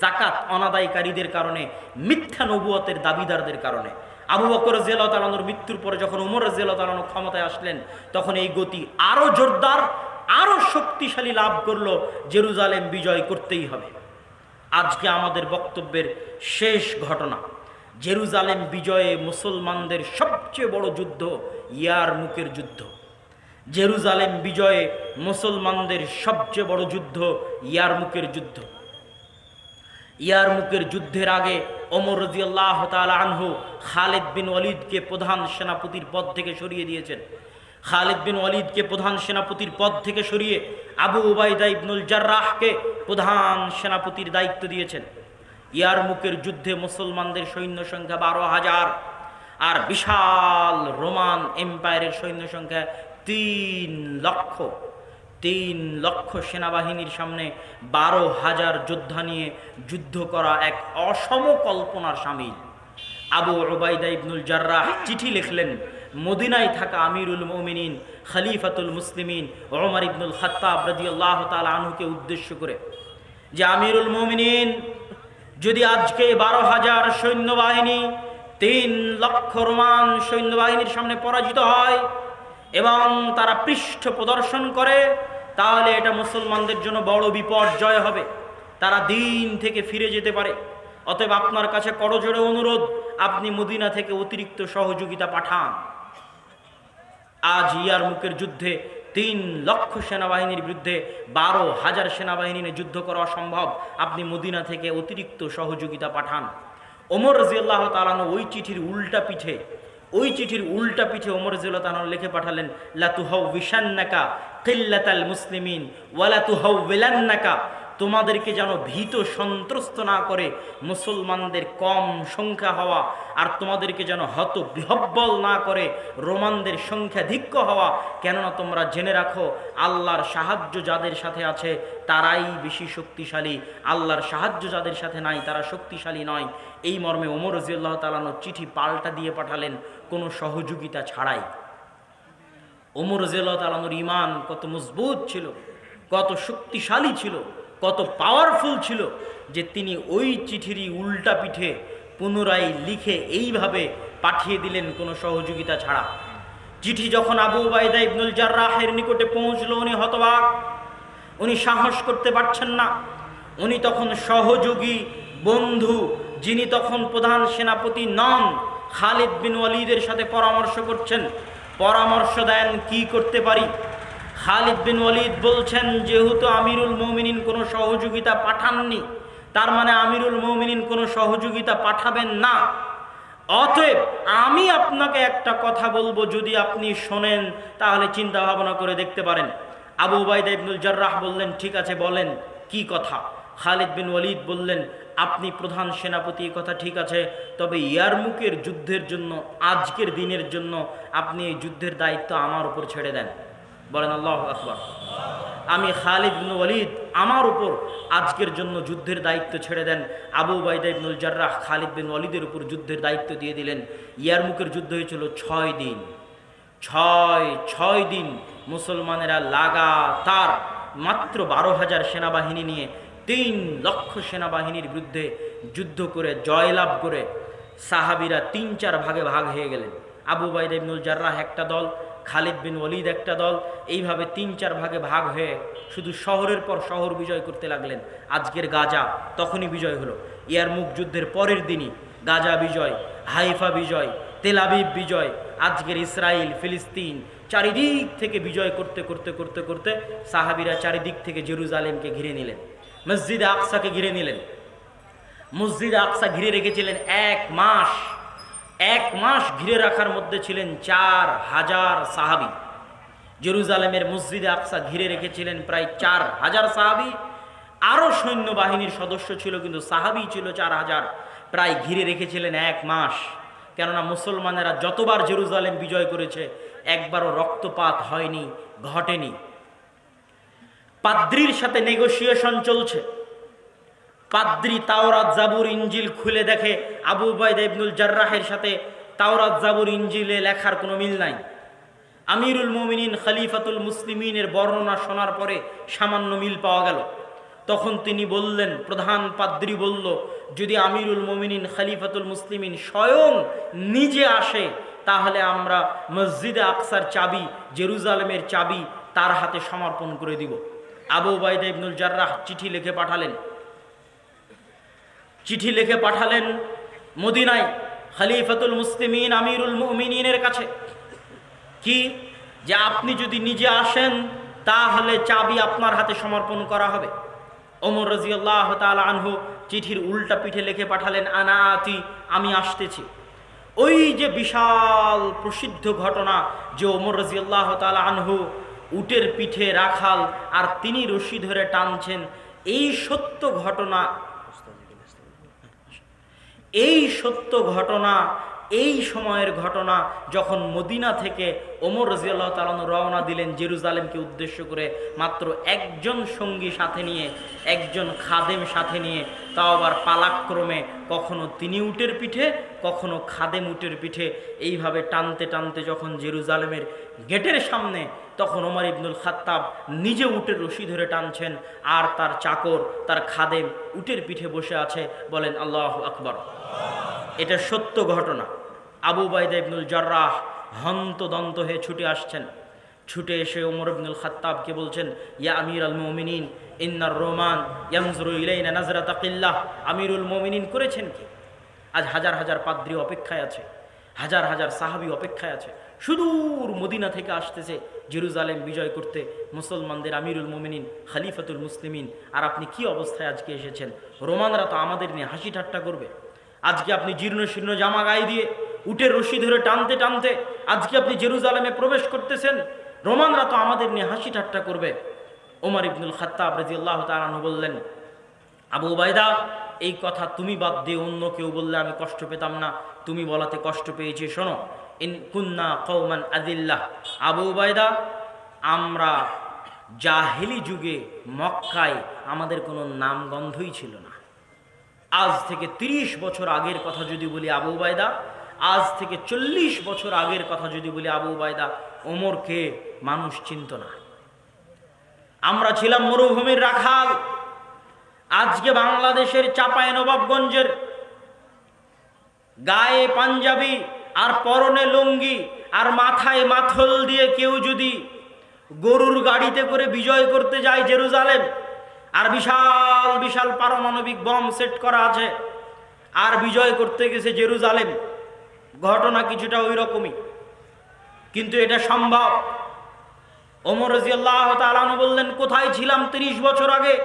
যাকাত অনাদায়কারীদের কারণে, মিথ্যা নবুয়তের দাবিদারদের কারণে। আবু বকর রাদিয়াল্লাহু তাআলা আনহুর মৃত্যুর পরে যখন ওমর রাদিয়াল্লাহু তাআলা আনহু ক্ষমতায় আসলেন, তখন এই গতি আরো জোরদার, আরো শক্তিশালী লাভ করলো। জেরুজালেম বিজয় করতেই হবে। আজকে আমাদের বক্তব্যের শেষ ঘটনা, জেরুজালেম বিজয়ে মুসলমানদের সবচেয়ে বড় যুদ্ধ ইয়ারমুকের যুদ্ধ। জেরুজালেম বিজয়ে মুসলমানদের সবচেয়ে বড় যুদ্ধ ইয়ারমুকের যুদ্ধ। ইয়ারমুকের যুদ্ধের আগে ওমর রাদিয়াল্লাহু তাআলা আনহু খালিদ বিন ওয়ালিদকে প্রধান সেনাপতির পদ থেকে সরিয়ে দিয়েছেন। খালিদ বিন ওয়ালিদকে প্রধান সেনাপতির পদ থেকে সরিয়ে আবু উবাইদা ইবনুল জাররাহকে প্রধান সেনাপতির দায়িত্ব দিয়েছেন। ইয়ারমুকের যুদ্ধে মুসলমানদের সৈন্য সংখ্যা 12,000, আর বিশাল রোমান এম্পায়ারের সৈন্য সংখ্যা 3 লক্ষ। 3 লক্ষ সেনাবাহিনীর সামনে 12,000 যোদ্ধা নিয়ে যুদ্ধ করা এক অসম কল্পনার শামিল। আবু উবাইদা ইবনুল জাররাহ চিঠি লিখলেন মদিনায় থাকা আমিরুল মুমিনিন খলিফাতুল মুসলিমিন ওমর ইবনুল খাত্তাব রাদিয়াল্লাহু তাআলা আনহুকে উদ্দেশ্য করে, যে আমিরুল মুমিনিন, যদি আজকে 12,000 সৈন্যবাহিনী 3 লক্ষ রোমান সৈন্যবাহিনীর সামনে পরাজিত হয় এবং তারা পৃষ্ঠ প্রদর্শন করে, তাহলে এটা মুসলমানদের জন্য বড় বিপর্যয় হবে, তারা দিন থেকে ফিরে যেতে পারে। অতএব আপনার কাছে করজোড়ে অনুরোধ, আপনি মদিনা থেকে অতিরিক্ত সহযোগিতা পাঠান। আজ ইয়ারমুকের যুদ্ধে 3 লক্ষ সেনাবাহিনীর বিরুদ্ধে 12,000 সেনাবাহিনী নিয়ে যুদ্ধ করা অসম্ভব, আপনি মদিনা থেকে অতিরিক্ত সহযোগিতা পাঠান। ওমর রাদিয়াল্লাহু তাআলা ওই চিঠির উল্টা পিঠে ওমর রাদিয়াল্লাহু তাআলা লিখে পাঠালেন, লা তুহাউবিশান্নাকা কিল্লাতাল মুসলিমিন ওয়া লা তুহাউবিলান্নাকা তোমাদেরকে যেন ভীত সন্ত্রস্ত না করে মুসলমানদের কম সংখ্যা হওয়া, আর তোমাদেরকে যেন হতবিহ্বল না করে রোমানদের সংখ্যাধিক্য হওয়া। কেননা তোমরা জেনে রাখো, আল্লাহর সাহায্য যাদের সাথে আছে তারাই বেশি শক্তিশালী, আল্লাহর সাহায্য যাদের সাথে নাই তারা শক্তিশালী নয়। এই মর্মে ওমর রাদিয়াল্লাহু তাআলা আনহু চিঠি পাল্টা দিয়ে পাঠালেন কোনো সহযোগিতা ছাড়াই। ওমর রাদিয়াল্লাহু তাআলা আনহুর ঈমান কত মজবুত ছিল, কত শক্তিশালী ছিল, কত পাওয়ারফুল ছিল যে তিনি ওই চিঠিরই উল্টা পিঠে পুনরায় লিখে এইভাবে পাঠিয়ে দিলেন কোনো সহযোগিতা ছাড়া। চিঠি যখন আবু উবাইদা ইবনুল জাররাহের নিকটে পৌঁছলো, উনি হতবাক, উনি সাহস করতে পারছেন না। উনি তখন সহযোগী বন্ধু, যিনি তখন প্রধান সেনাপতি নন, খালিদ বিন ওয়ালিদের সাথে পরামর্শ করছেন। পরামর্শ দেন কি করতে পারি। খালিদ বিন ওয়ালিদ বলছেন, যেহেতু আমিরুল মুমিনিন কোনো সহযোগিতা পাঠাননি, তার মানে আমিরুল মুমিনিন কোনো সহযোগিতা পাঠাবেন না। অতএব আমি আপনাকে একটা কথা বলবো, যদি আপনি শোনেন তাহলে চিন্তা ভাবনা করে দেখতে পারেন। আবু উবাইদা ইবনুল জাররাহ বললেন, ঠিক আছে বলেন কি কথা। খালিদ বিন ওয়ালিদ বললেন, আপনি প্রধান সেনাপতি, কথা ঠিক আছে, তবে ইয়ারমুকের যুদ্ধের জন্য, আজকের দিনের জন্য আপনি এই যুদ্ধের দায়িত্ব আমার উপর ছেড়ে দেন। বলেন আল্লাহু আকবার। আমি খালিদ বিন ওয়ালিদ আমার উপর আজকের জন্য যুদ্ধের দায়িত্ব ছেড়ে দেন। আবু উবাইদা ইবনুল জাররাহ খালিদ বিন ওয়ালিদের উপর যুদ্ধের দায়িত্ব দিয়ে দিলেন। ইয়ারমুকের যুদ্ধ হয়েছিল 6 দিন। ছয় দিন মুসলমানেরা লাগাতার মাত্র 12,000 সেনাবাহিনী নিয়ে 3 লক্ষ সেনাবাহিনীর বিরুদ্ধে যুদ্ধ করে জয়লাভ করে সাহাবীরা 3-4 ভাগে ভাগ হয়ে গেলেন। আবু উবাইদা ইবনুল জাররাহ একটা দল, খালিদ বিন ওয়ালিদ একটা দল, এইভাবে 3-4 ভাগে ভাগ হয়ে শুধু শহরের পর শহর বিজয় করতে লাগলেন। আজকের গাজা তখনই বিজয় হলো। ইয়ারমুক যুদ্ধের পরের দিনই গাজা বিজয়, হাইফা বিজয়, তেল আবিব বিজয়, আজকের ইসরায়েল, ফিলিস্তিন, চারিদিক থেকে বিজয় করতে করতে করতে করতে সাহাবীরা চারিদিক থেকে জেরুজালেমকে ঘিরে নিলেন, মসজিদে আকসাকে ঘিরে নিলেন। মসজিদে আকসা ঘিরে রেখেছিলেন 1 মাস। 1 মাস ঘিরে রাখার মধ্যে ছিলেন 4,000 সাহাবী। জেরুজালেমের মসজিদে আকসা ঘিরে রেখেছিলেন প্রায় 4,000 সাহাবী। আরও সৈন্যবাহিনীর সদস্য ছিল, কিন্তু সাহাবী ছিল 4,000। প্রায় ঘিরে রেখেছিলেন 1 মাস। কেননা মুসলমানেরা যতবার জেরুজালেম বিজয় করেছে একবারও রক্তপাত হয়নি, ঘটেনি। পাদ্রির সাথে নেগোসিয়েশন চলছে। পাদ্রি তাওরাত জাবুর ইঞ্জিল খুলে দেখে আবু উবাইদা ইবনুল জাররাহের সাথে তাওরাত জাবুর ইঞ্জিলে লেখার কোনো মিল নাই। আমিরুল মুমিনিন খলিফাতুল মুসলিমিনের বর্ণনা শোনার পরে সামান্য মিল পাওয়া গেল। তখন তিনি বললেন, প্রধান পাদ্রি বলল, যদি আমিরুল মুমিনিন খলিফাতুল মুসলিমিন স্বয়ং নিজে আসে তাহলে আমরা মসজিদে আকসার চাবি, জেরুজালেমের চাবি তার হাতে সমর্পণ করে দিব। আবু উবাইদা ইবনুল জাররাহ চিঠি লিখে পাঠালেন মদিনায় খলিফাতুল মুসলিমিন আমিরুল মুমিনিনের কাছে। কি যে আপনি যদি নিজে আসেন তাহলে চাবি আপনার হাতে সমর্পণ করা হবে। ওমর রাদিয়াল্লাহু তাআলা আনহু চিঠির উল্টা পিঠে লিখে পাঠালেন, আনা আতি, আমি আসতেছি। ওই যে বিশাল প্রসিদ্ধ ঘটনা যে ওমর রাদিয়াল্লাহু তাআলা আনহু উটের পিঠে রাখাল আর তিনি রশি ধরে টানছেন, এই সত্য ঘটনা, এই সময়ের ঘটনা যখন মদিনা থেকে ওমর রাদিয়াল্লাহু তাআলা রওনা দিলেন জেরুজালেমকে উদ্দেশ্য করে, মাত্র একজন সঙ্গী সাথে নিয়ে, একজন খাদেম সাথে নিয়ে, তাও আবার পালাক্রমে, কখনো তিনি উটের পিঠে, কখনো খাদেম উটের পিঠে, এইভাবে টানতে টানতে যখন জেরুজালেমের গেটের সামনে, তখন ওমর ইবনুল খাত্তাব নিজে উটের রশি ধরে টানছেন আর তার চাকর, তার খাদেম উটের পিঠে বসে আছে। বলেন আল্লাহু আকবার। এটা সত্য ঘটনা। আবু উবাইদা ইবনুল জাররাহ হন্তদন্ত হয়ে ছুটে আসছেন। ছুটে এসে ওমর ইবনুল খাত্তাবকে বলছেন, ইয়া আমির আল মুমিনিন ইন্নার রোমান ইয়ানজুরু ইলাইনা নাজরাতা কিল্লাহ। আমিরুল মুমিনিন করেছেন কি? আজ হাজার হাজার পাদ্রী অপেক্ষায় আছে, হাজার হাজার সাহাবী অপেক্ষায় আছে, সুদূর মদিনা থেকে আসতেছে জেরুজালেম বিজয় করতে মুসলমানদের আমিরুল মুমিনিন খলিফাতুল মুসলিমিন। আর আপনি কি অবস্থায় আজকে এসেছেন? রোমানরা তো আমাদের নিয়ে হাসি ঠাট্টা করবে। আজকে আপনি জীর্ণ শীর্ণ জামা গায়ে দিয়ে উটের রশি ধরে টানতে টানতে আজকে আপনি জেরুজালেমে প্রবেশ করতেছেন, রোমানরা তো আমাদের নিয়ে হাসি ঠাট্টা করবে। ওমর ইবনুল খাত্তাব রাদিয়াল্লাহু তাআলা আনহু বললেন, আবু উবাইদা, এই কথা তুমি বাদ দিয়ে অন্য কেউ বললে আমি কষ্ট পেতাম না, তুমি বলাতে কষ্ট পেয়েছি। শোনো, ইন কুন্না কওমান আযিল্লাহ, আবু উবাইদা, আমরা জাহেলি যুগে মক্কায় আমাদের কোনো নামগন্ধই ছিল না। আজ থেকে ৩০ বছর আগের কথা যদি বলি আবু উবাইদা, আজ থেকে ৪০ বছর আগের কথা যদি বলি আবু উবাইদা, ওমরকে মানুষ চিনত না। আমরা ছিলাম মরুভূমির রাখাল। আজকে বাংলাদেশের চাঁপাইনবাবগঞ্জের গায়ে পাঞ্জাবি আর পরনে লুঙ্গি আর মাথায় মাথল দিয়ে কেউ যদি গরুর গাড়িতে করে বিজয় করতে যায় জেরুজালেম, আর বিশাল বিশাল পারমাণবিক বম সেট করা আছে, আর বিজয় করতে গেছে জেরুজালেম, ঘটনা কিছুটা ওই রকমই, কিন্তু এটা সম্ভব। ওমর রাদিয়াল্লাহু তাআলা আনহু বললেন, কোথায় ছিলাম ৩০ বছর আগে,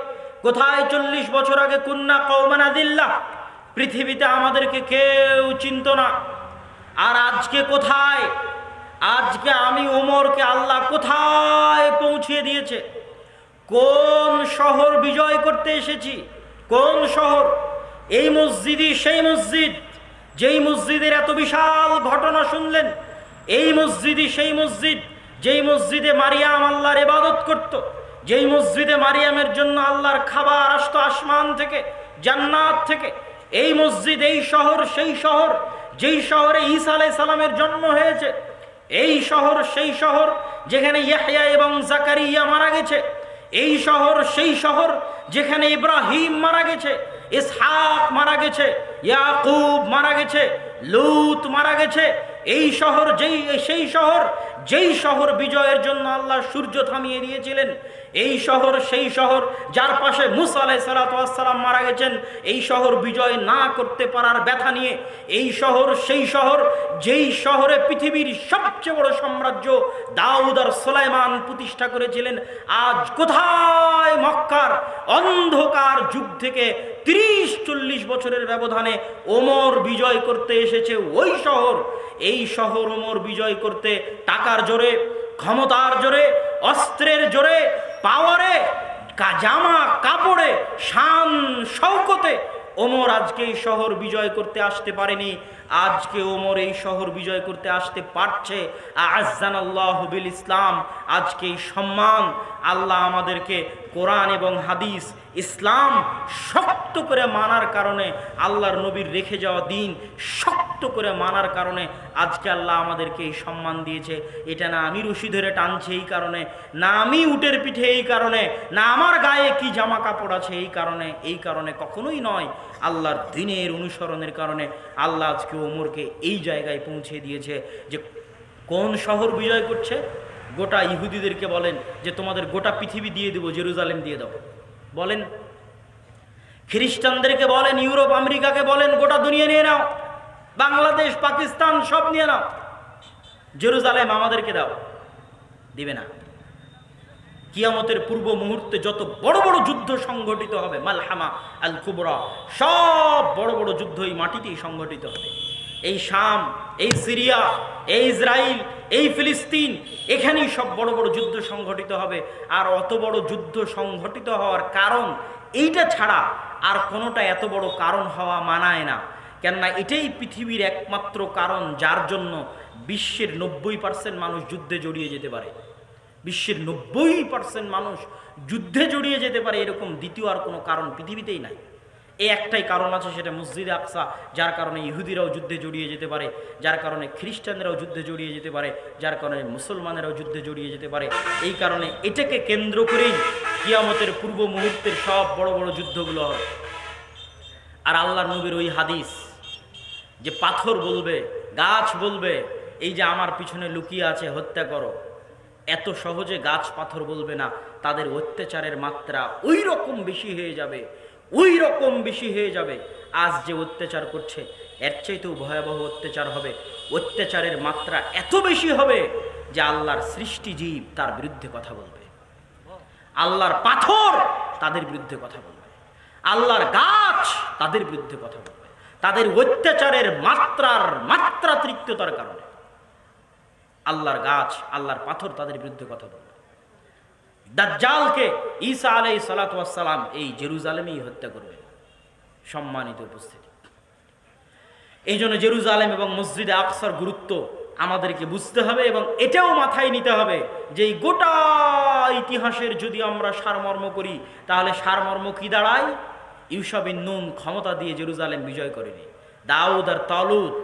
কোথায় ৪০ বছর আগে? কুন্না কওমান আযিল্লাহ, পৃথিবীতে আমাদেরকে কেউ চিনত না। আর আজকে কোথায়? আজকে আমি ওমরকে আল্লাহ কোথায় পৌঁছিয়ে দিয়েছে? কোন শহর বিজয় করতে এসেছি? কোন শহর? এই মসজিদই সেই মসজিদ, যেই মসজিদের এত বিশাল ঘটনা শুনলেন। এই মসজিদই সেই মসজিদ, যেই মসজিদে মারিয়াম আল্লাহর ইবাদত করত, যেই মসজিদে মারিয়ামের জন্য আল্লাহর খাবার আসতো আসমান থেকে, জান্নাত থেকে। এই মসজিদ, এই শহর সেই শহর, যেই শহরে ঈসা আলাইহিস সালামের জন্ম হয়েছে। এই শহর সেই শহর যেখানে ইয়াহইয়া এবং জাকারিয়া মারা গেছে। এই শহর সেই শহর যেখানে ইব্রাহিম মারা গেছে, ইসহাক মারা গেছে, ইয়াকুব মারা গেছে, লূত মারা গেছে। এই শহর সেই শহর যেই শহর বিজয়ের জন্য আল্লাহ সূর্য থামিয়ে দিয়েছিলেন। এই শহর সেই শহর যার পাশে মুসা আলাইহিস সালাম মারা গেছেন, এই শহর বিজয় না করতে পারার ব্যথা নিয়ে। এই শহর সেই শহর যেই শহরে পৃথিবীর সবচেয়ে বড় সাম্রাজ্য দাউদ আর সুলাইমান প্রতিষ্ঠা করেছিলেন। আজ কোথায়? মক্কার অন্ধকার যুগ থেকে ৩০-৪০ বছরের ব্যবধানে ওমর বিজয় করতে এসেছে ওই শহর। এই শহর ওমর বিজয় করতে টাকার জোরে, ক্ষমতার জোরে, অস্ত্রের জোরে, পাওয়ারে, জামা কাপড়ে, শান শৌকতে ওমর আজকে এই শহর বিজয় করতে আসতে পারেনি। আজকে ওমর এই শহর বিজয় করতে আসতে পারছে। আ'আজ্জানাল্লাহু বিল ইসলাম। আজকে এই সম্মান আল্লাহ আমাদেরকে কোরআন এবং হাদিস, ইসলাম শক্ত করে মানার কারণে, আল্লাহর নবীর রেখে যাওয়া দিন শক্ত করে মানার কারণে আজকে আল্লাহ আমাদেরকে এই সম্মান দিয়েছে। এটা না আমি রশি ধরে টানছি এই কারণে, না আমি উটের পিঠে এই কারণে, না আমার গায়ে কি জামা কাপড় আছে এই কারণে কখনোই নয়। আল্লাহর দ্বীনের অনুসরণের কারণে আল্লাহ আজকে ওমরকে এই জায়গায় পৌঁছে দিয়েছে। যে কোন শহর বিজয় করছে? গোটা ইহুদিদেরকে বলেন যে তোমাদের গোটা পৃথিবী দিয়ে দেবো, জেরুজালেম দিয়ে দাও বলেন। খ্রিস্টানদেরকে বলেন, ইউরোপ আমেরিকাকে বলেন গোটা দুনিয়া নিয়ে নাও, বাংলাদেশ পাকিস্তান সব নিয়ে নাও, জেরুজালেম আমাদেরকে দাও। দিবে না। কিয়ামতের পূর্ব মুহূর্তে যত বড় বড় যুদ্ধ সংঘটিত হবে, মালহামা আল কুবরা, সব বড় বড় যুদ্ধ এই মাটিতেই সংঘটিত হবে। এই শাম, এই সিরিয়া, এই ইসরায়েল, এই ফিলিস্তিন, এখানেই সব বড় বড় যুদ্ধ সংঘটিত হবে। আর অত বড় যুদ্ধ সংঘটিত হওয়ার কারণ এইটা ছাড়া আর কোনোটা এত বড় কারণ হওয়া মানায় না। কেননা এটাই পৃথিবীর একমাত্র কারণ যার জন্য বিশ্বের 90% মানুষ যুদ্ধে জড়িয়ে যেতে পারে। বিশ্বের 90% মানুষ যুদ্ধে জড়িয়ে যেতে পারে, এরকম দ্বিতীয় আর কোনো কারণ পৃথিবীতেই নাই। এই একটাই কারণ আছে, সেটা মসজিদে আকসা, যার কারণে ইহুদিরাও যুদ্ধে জড়িয়ে যেতে পারে, যার কারণে খ্রিস্টানরাও যুদ্ধে জড়িয়ে যেতে পারে, যার কারণে মুসলমানেরাও যুদ্ধে জড়িয়ে যেতে পারে। এই কারণে এটাকে কেন্দ্র করেই কিয়ামতের পূর্ব মুহূর্তের সব বড় বড় যুদ্ধগুলো হবে। আর আল্লাহর নবীর ওই হাদিস যে পাথর বলবে, গাছ বলবে, এই যে আমার পিছনে লুকিয়ে আছে হত্যা করো, এত সহজে গাছ পাথর বলবে না। তাদের অত্যাচারের মাত্রা ওই রকম বেশি হয়ে যাবে, ওই রকম বেশি হয়ে যাবে। আজ যে অত্যাচার করছে এর চাইতেও ভয়াবহ অত্যাচার হবে। অত্যাচারের মাত্রা এত বেশি হবে যে আল্লাহর সৃষ্টি জীব তার বিরুদ্ধে কথা বলবে, আল্লাহর পাথর তাদের বিরুদ্ধে কথা বলবে, আল্লাহর গাছ তাদের বিরুদ্ধে কথা বলবে। তাদের অত্যাচারের মাত্রাতিরিক্ততার কারণে আল্লাহর গাছ, আল্লাহর পাথর তাদের বিরুদ্ধে কথা বলবে। দাজ্জালকে ঈসা আলাইহিস সালাতু ওয়াস সালাম এই জেরুজালেমেই হত্যা করবে। সম্মানিত উপস্থিতি, এই জন্য জেরুজালেম এবং মসজিদে আকসার গুরুত্ব আমাদেরকে বুঝতে হবে এবং এটাও মাথায় নিতে হবে যে এই গোটা ইতিহাসের যদি আমরা সারমর্ম করি তাহলে সারমর্ম কি দাঁড়ায়? ইউশা বিন নুন ক্ষমতা দিয়ে জেরুজালেম বিজয় করেনি, দাউদ আর তালুত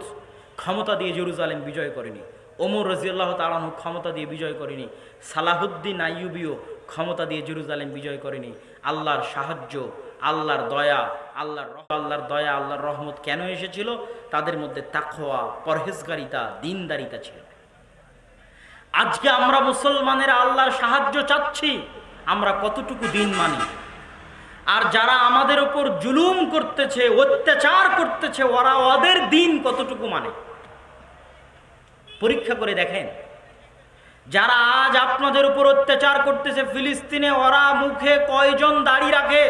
ক্ষমতা দিয়ে জেরুজালেম বিজয় করেনি, ওমর রাদিয়াল্লাহু তাআলা আনহু ক্ষমতা দিয়ে বিজয় করেনি, সালাহুদ্দিন আইয়ুবিও ক্ষমতা দিয়ে জেরুজালেম বিজয় করেনি। আল্লাহর সাহায্য, আল্লাহর দয়া, আল্লাহর দয়া, আল্লাহর রহমত কেন এসেছিল? তাদের মধ্যে তাকওয়া, পরহেজগারিতা, দিনদারিতা ছিল। আজকে আমরা মুসলমানেরা আল্লাহর সাহায্য চাচ্ছি, আমরা কতটুকু দিন মানি? আর যারা আমাদের উপর জুলুম করতেছে, অত্যাচার করতেছে, ওরা ওদের দিন কতটুকু মানে? পরীক্ষা করে দেখেন। যারা আজ আপনাদের উপর অত্যাচার করতেছে ফিলিস্তিনে, ওরা মুখে কয়জন দাড়ি রাখে?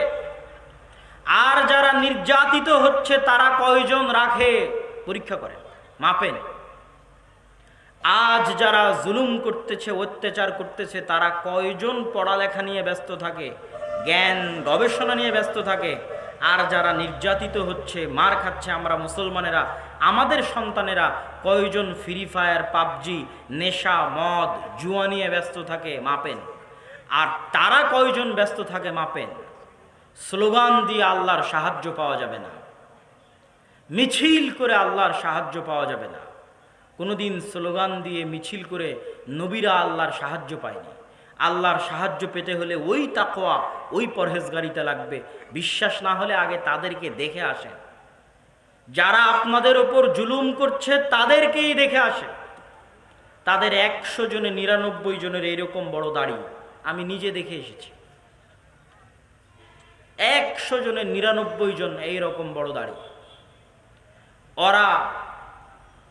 আর যারা নির্যাতিত হচ্ছে তারা কয়জন রাখে? পরীক্ষা করেন, মাপেন। আজ যারা জুলুম করতেছে, অত্যাচার করতেছে, তারা কয়জন পড়ালেখা নিয়ে ব্যস্ত থাকে, জ্ঞান গবেষণা নিয়ে ব্যস্ত থাকে? আর যারা নির্যাতিত হচ্ছে, মার খাচ্ছে আমরা মুসলমানেরা, আমাদের সন্তানেরা কয়জন ফ্রি ফায়ার, পাবজি, নেশা, মদ, জুয়া নিয়ে ব্যস্ত থাকে? মাপেন। আর তারা কয়জন ব্যস্ত থাকে? মাপেন। স্লোগান দিয়ে আল্লাহর সাহায্য পাওয়া যাবে না, মিছিল করে আল্লাহর সাহায্য পাওয়া যাবে না। কোনোদিন স্লোগান দিয়ে মিছিল করে নবীরা আল্লাহর সাহায্য পায়নি। আল্লাহর সাহায্য পেতে হলে ওই তাকওয়া, ওই পরহেজগারিতা লাগবে। বিশ্বাস না হলে আগে তাদেরকে দেখে আসেন। যারা আপনাদের ওপর জুলুম করছে তাদেরকেই দেখে আসেন। তাদের 100 জনে 99 জনের এইরকম বড় দাড়ি আমি নিজে দেখে এসেছি। 100 জনের 99 জন এইরকম বড় দাড়ি। ওরা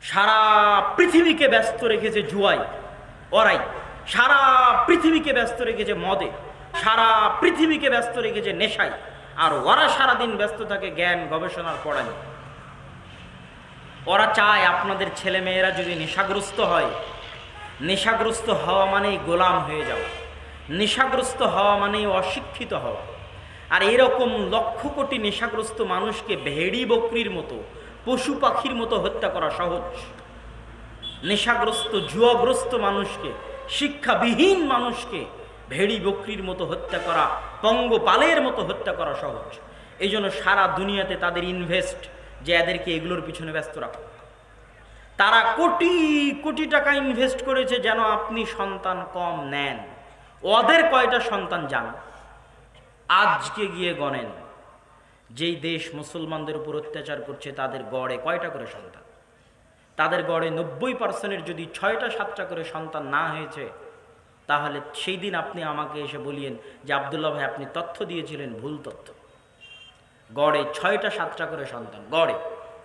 সারা পৃথিবীকে ব্যস্ত রেখেছে জুয়ায়, ওরাই সারা পৃথিবীকে ব্যস্ত রেখেছে মদে, সারা পৃথিবীকে ব্যস্ত রেখেছে নেশায়, আর ওরা সারাদিন ব্যস্ত থাকে জ্ঞান গবেষণার পড়া নিয়ে। ওরা চায় আপনাদের ছেলে মেয়েরা যদি নেশাগ্রস্ত হয়, নেশাগ্রস্ত হওয়া মানেই গোলাম হয়ে যাওয়া, নেশাগ্রস্ত হওয়া মানেই অশিক্ষিত হওয়া। আর এরকম লক্ষ কোটি নেশাগ্রস্ত মানুষকে ভেড়ি বকরির মতো, পশু পাখির মতো হত্যা করা সহজ। নেশাগ্রস্ত জুয়াগ্রস্ত মানুষকে, শিক্ষাবিহীন মানুষকে ভেড়ি বকরির মতো হত্যা করা, পঙ্গপালের মতো হত্যা করা সহজ। এই জন্য সারা দুনিয়াতে তাদের ইনভেস্ট যে এদেরকে এগুলোর পিছনে ব্যস্ত রাখো। তারা কোটি কোটি টাকা ইনভেস্ট করেছে যেন আপনি সন্তান কম নেন। ওদের কয়টা সন্তান যান? আজকে গিয়ে গণেন, যেই দেশ মুসলমানদের উপর অত্যাচার করছে তাদের গড়ে কয়টা করে সন্তান? তাদের গড়ে 90% যদি 6টা 7টা করে সন্তান না হয়েছে, তাহলে সেই দিন আপনি আমাকে এসে বলিয়েন যে আব্দুল্লাহ ভাই আপনি তথ্য দিয়েছিলেন ভুল তথ্য। গড়ে 6টা 7টা করে সন্তান, গড়ে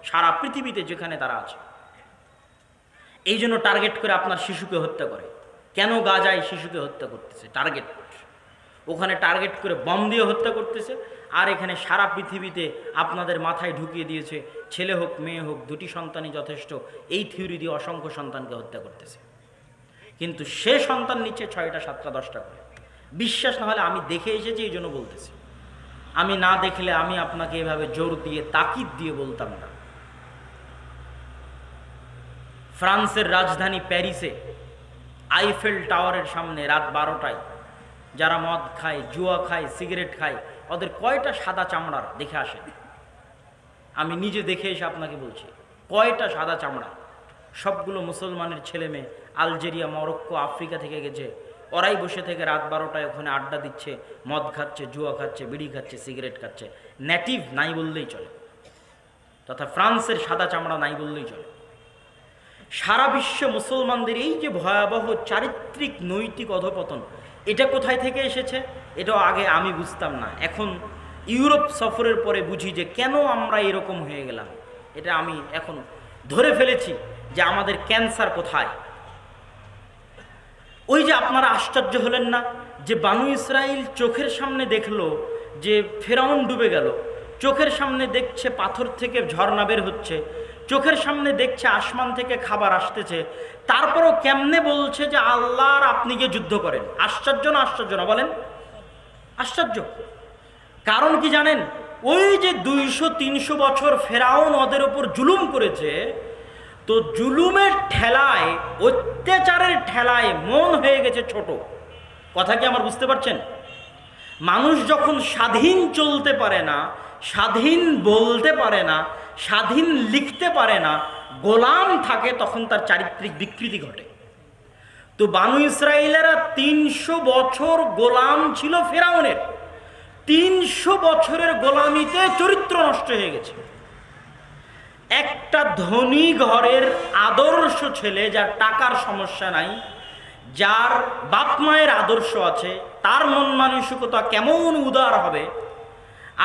সারা পৃথিবীতে যেখানে তারা আছে। এই জন্য টার্গেট করে আপনার শিশুকে হত্যা করে। কেন গাজায় শিশুকে হত্যা করতেছে? টার্গেট, ওখানে টার্গেট করে বম দিয়ে হত্যা করতেছে, আর এখানে সারা পৃথিবীতে আপনাদের মাথায় ঢুকিয়ে দিয়েছে ছেলে হোক মেয়ে হোক দুটি সন্তানই যথেষ্ট, এই থিওরি দিয়ে অসংখ্য সন্তানকে হত্যা করতেছে। কিন্তু সে সন্তান নিচ্ছে 6টা 7টা 10টা করে। বিশ্বাস না হলে আমি দেখে এসেছি, এই জন্য বলতেছি। আমি না দেখলে আমি আপনাকে এভাবে জোর দিয়ে তাকিদ দিয়ে বলতাম না। ফ্রান্সের রাজধানী প্যারিসে আইফেল টাওয়ারের সামনে রাত 12টায় যারা মদ খায়, জুয়া খায়, সিগারেট খায়, ওদের কয়টা সাদা চামড়ার দেখে আসে? আমি নিজে দেখে এসে আপনাকে বলছি, কয়টা সাদা চামড়া। সবগুলো মুসলমানের ছেলে মেয়ে, আলজেরিয়া, মরক্কো, আফ্রিকা থেকে গেছে। ওরাই বসে থেকে রাত 12টায় ওখানে আড্ডা দিচ্ছে, মদ খাচ্ছে, জুয়া খাচ্ছে, বিড়ি খাচ্ছে, সিগারেট খাচ্ছে। নেটিভ নাই বললেই চলে, তথা ফ্রান্সের সাদা চামড়া নাই বললেই চলে। সারা বিশ্বে মুসলমানদের এই যে ভয়াবহ চারিত্রিক নৈতিক অধপতন, এটা কোথায় থেকে এসেছে? এটাও আগে আমি বুঝতাম না, এখন ইউরোপ সফরের পরে বুঝি যে কেন আমরা এরকম হয়ে গেলাম। এটা আমি এখন ধরে ফেলেছি যে আমাদের ক্যান্সার কোথায়। ওই যে আপনারা আশ্চর্য হলেন না যে বানু ইসরাইল চোখের সামনে দেখলো যে ফেরাউন ডুবে গেল, চোখের সামনে দেখছে পাথর থেকে ঝর্ণা বের হচ্ছে, চোখের সামনে দেখছে আসমান থেকে খাবার আসতেছে, তারপরও কেমনে বলছে যে আল্লাহর আপনি গিয়ে যুদ্ধ করেন? আশ্চর্য না আশ্চর্য না বলেন? আশ্চর্য। কারণ কি জানেন? ওই যে 200-300 বছর ফেরাউন ওদের ওপর জুলুম করেছে, তো জুলুমের ঠেলায়, অত্যাচারের ঠেলায় মন হয়ে গেছে ছোট। কথা কি আমার বুঝতে পারছেন? মানুষ যখন স্বাধীন চলতে পারে না, স্বাধীন বলতে পারে না, স্বাধীন লিখতে পারে না, গোলাম থাকে, তখন তার চারিত্রিক বিকৃতি ঘটে। তো বানু ইসরায়েলেরা 300 বছর গোলাম ছিল ফেরাউনের। 300 বছরের গোলামিতে চরিত্র নষ্ট হয়ে গেছে। একটা ধনী ঘরের আদর্শ ছেলে, যার টাকার সমস্যা নাই, যার বাপ মায়ের আদর্শ আছে, তার মন মানসিকতা কেমন উদার হবে,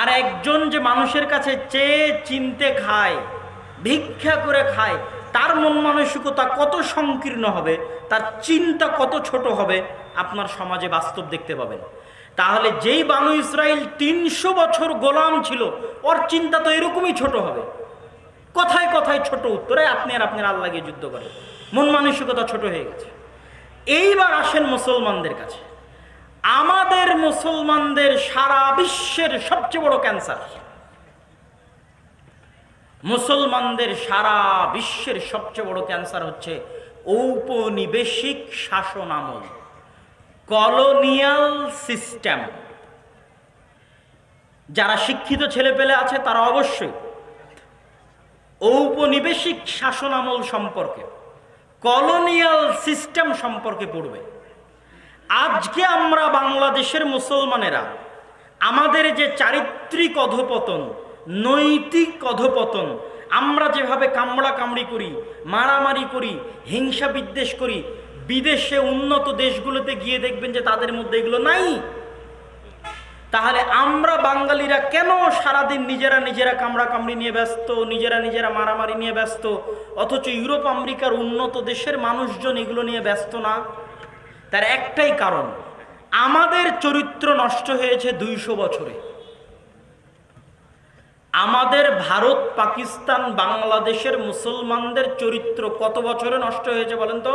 আর একজন যে মানুষের কাছে চেয়ে চিনতে খায়, ভিক্ষা করে খায়, তার মন মানসিকতা কত সংকীর্ণ হবে, তার চিন্তা কত ছোট হবে, আপনার সমাজে বাস্তব দেখতে পাবেন। তাহলে যেই বানু ইসরাইল 300 বছর গোলাম ছিল, ওর চিন্তা তো এরকমই ছোট হবে। কথায় কথায় ছোট উত্তরে আপনি আর আপনার আল্লাহ গিয়ে যুদ্ধ করেন, মন মানসিকতা ছোট হয়ে গেছে। এইবার আসেন মুসলমানদের কাছে। আমাদের মুসলমানদের সারা বিশ্বের সবচেয়ে বড় ক্যান্সার, মুসলমানদের সারা বিশ্বের সবচেয়ে বড় ক্যান্সার হচ্ছে ঔপনিবেশিক শাসন আমল, কলোনিয়াল সিস্টেম। যারা শিক্ষিত ছেলেপেলে আছে তারা অবশ্যই ঔপনিবেশিক শাসন আমল সম্পর্কে, কলোনিয়াল সিস্টেম সম্পর্কে পড়বে। আজকে আমরা বাংলাদেশের মুসলমানেরা আমাদের যে চারিত্রিক অধপতন, নৈতিক অধপতন, আমরা যেভাবে কামড়া কামড়ি করি, মারামারি করি, হিংসা বিদ্বেষ করি, বিদেশে উন্নত দেশগুলোতে গিয়ে দেখবেন যে তাদের মধ্যে এগুলো নাই। তাহলে আমরা বাঙালিরা কেন সারাদিন নিজেরা নিজেরা কামড়া কামড়ি নিয়ে ব্যস্ত, নিজেরা নিজেরা মারামারি নিয়ে ব্যস্ত, অথচ ইউরোপ আমেরিকার উন্নত দেশের মানুষজন এগুলো নিয়ে ব্যস্ত না? তার একটাই কারণ, আমাদের চরিত্র নষ্ট হয়েছে 200 বছরে। আমাদের ভারত, পাকিস্তান, বাংলাদেশের মুসলমানদের চরিত্র কত বছরে নষ্ট হয়েছে বলেন তো?